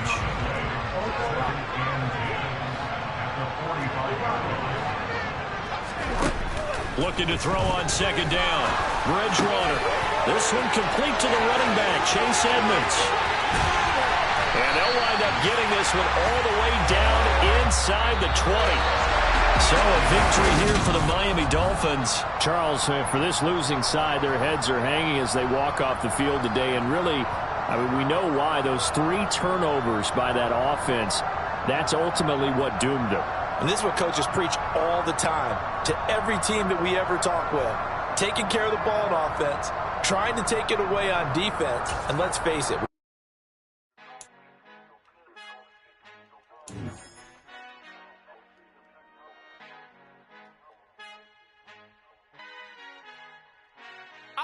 Looking to throw on 2nd down. Bridgewater. This one complete to the running back, Chase Edmonds. And they'll wind up getting this one all the way down inside the 20. So a victory here for the Miami Dolphins. Charles, for this losing side, their heads are hanging as they walk off the field today. And really, I mean, we know why. Those 3 turnovers by that offense, that's ultimately what doomed them. And this is what coaches preach all the time to every team that we ever talk with. Taking care of the ball on offense, trying to take it away on defense. And let's face it.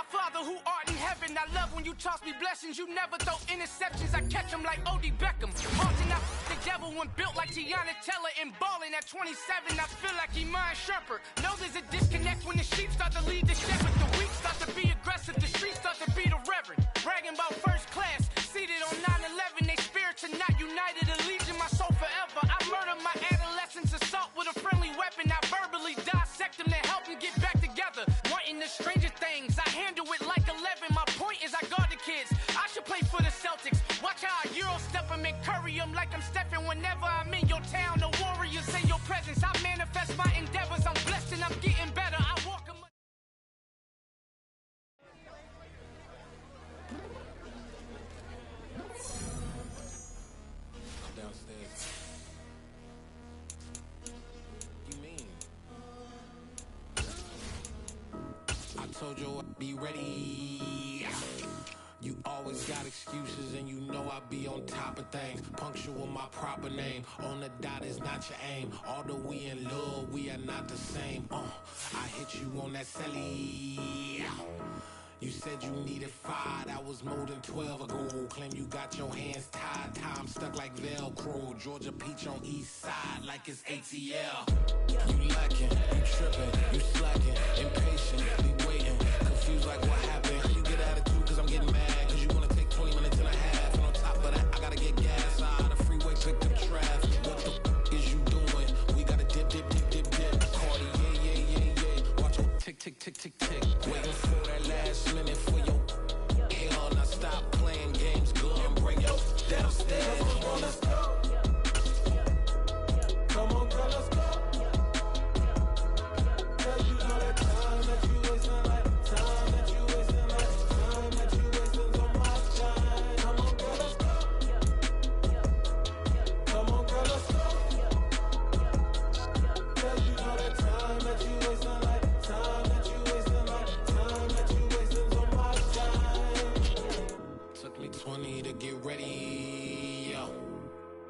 Father who art in heaven, I love when you toss me blessings. You never throw interceptions, I catch them like O.D. Beckham. Marching out the devil when built like Tiana Teller and balling at 27. I feel like Iman Shumpert. Know there's a disconnect when the sheep start to lead the shepherd. The weak start to be aggressive, the streets start to be the reverend. Bragging about first class, seated on 9/11. They spirits are not united, allegiance my soul forever. I murdered my adolescence, assault with a friendly weapon. I verbally dissect them to help them get back together. Wanting the stranger things, I handle it like 11. My point is I guard the kids. I should play for the Celtics. Watch how I Euro step them and curry them like I'm stepping. Whenever I'm in your town, the Warriors in your presence. I manifest my endeavors. I'm blessed and I'm getting better. I walk them. Downstairs. You mean? I told you I'd be ready. You always got excuses and you know I be on top of things. Punctual my proper name. On the dot is not your aim. Although we in love, we are not the same. I hit you on that celly. You said you needed 5, that was more than 12 ago. Claim you got your hands tied, time stuck like Velcro. Georgia peach on east side like it's ATL. You lacking, you tripping, you slacking, impatient, be waiting, confused like what happened. You get attitude cause I'm getting mad, cause you wanna take 20 minutes and a half. And on top of that, I gotta get gas out of the freeway, pick up traffic. What the is you doing? We gotta dip. Cardi, yeah. Watch your tick. Waiting for that last minute for your hell. Now stop playing games, go and bring your downstairs. Come on, let's go. Come on, girl, let's go. Girl, you know that time that you wasting like time that you wasting like time that you wasting on my shine. Come on, girl, let's go. Come on, girl, let's go. Girl, you know that time that you wasting like time that you wasting like time that you wasting on my shine. Took me 20 to get ready. Yo.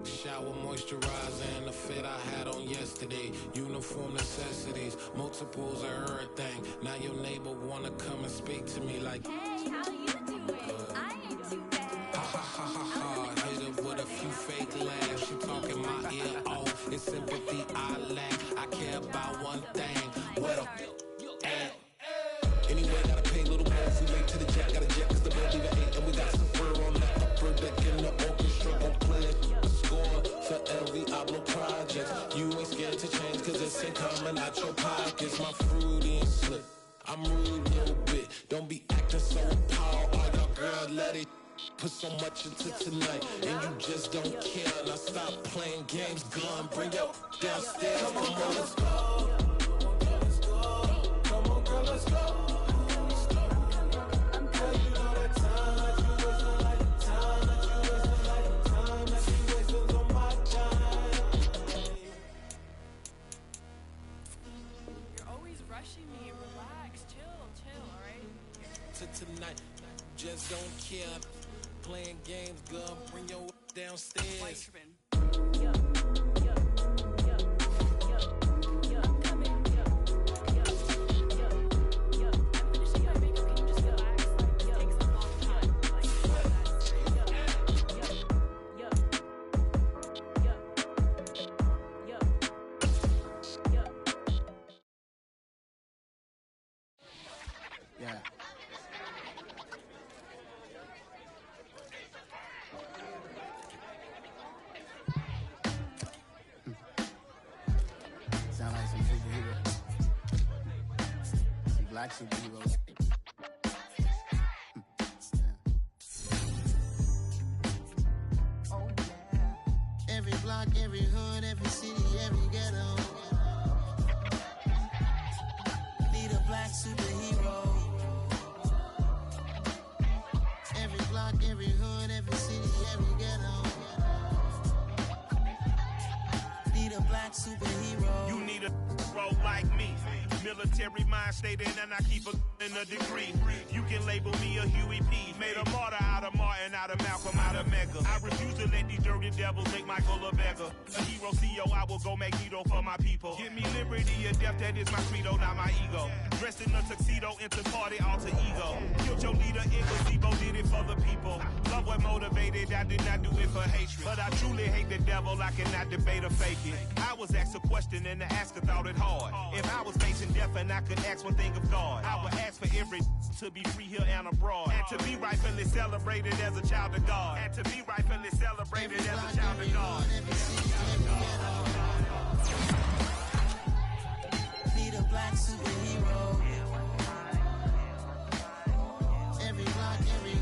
Shout shower moisturizer and the fit I had on yesterday. Uniform necessities, multiples of everything. Now your neighbor wanna come and speak to me like, hey, how you doing? I ain't too bad. Ha ha ha ha ha. Hit her with a few fake laughs. She talking my ear off. It's sympathy I lack. I care about one thing. What the at? Anyway, gotta pay a little more if we late to the jack. Got a jet cause the bed leave at 8. And we got some fur on the upper deck in the orchestra. Gon' play a score for every Oblo project. You ain't scared to change cause it's ain't coming out your pockets. My fruity and slip. I'm rude a little bit. Don't be acting so appalled. All y'all girl, let it put so much into tonight. And you just don't care. Now stop playing games, gun. Bring your downstairs. Come on, let's go. Come on, girl, let's go. Tonight, just don't care. Playing games, girl, bring your downstairs. Yeah. Sound like some superheroes. Some black superheroes. Oh, yeah. Every block, every hood, every city, every ghetto. Need a black superhero. Every block, every hood, every city, every ghetto. Need a black superhero. You need a role like me. Military mind stated, and I keep in a degree. You can label me a Huey P. Made a martyr out of Martin, out of Malcolm, out of Mega. I refuse to let these dirty devils make Michael a beggar. A hero CEO, I will go Magneto for my people. Give me liberty or death, that is my credo, not my ego. Dressed in a tuxedo, into party, alter ego. Killed your leader in gazebo, did it for the people. Love what motivated, I did not do it for hatred. But I truly hate the devil, I cannot debate or fake it. I was asked a question and the asker thought it hard. If I was facing death and I could ask one thing of God, I would ask for every to be free here and abroad. And to be rightfully celebrated as a child of God. And to be rightfully celebrated as a child of God. Need a black superhero. Every block, every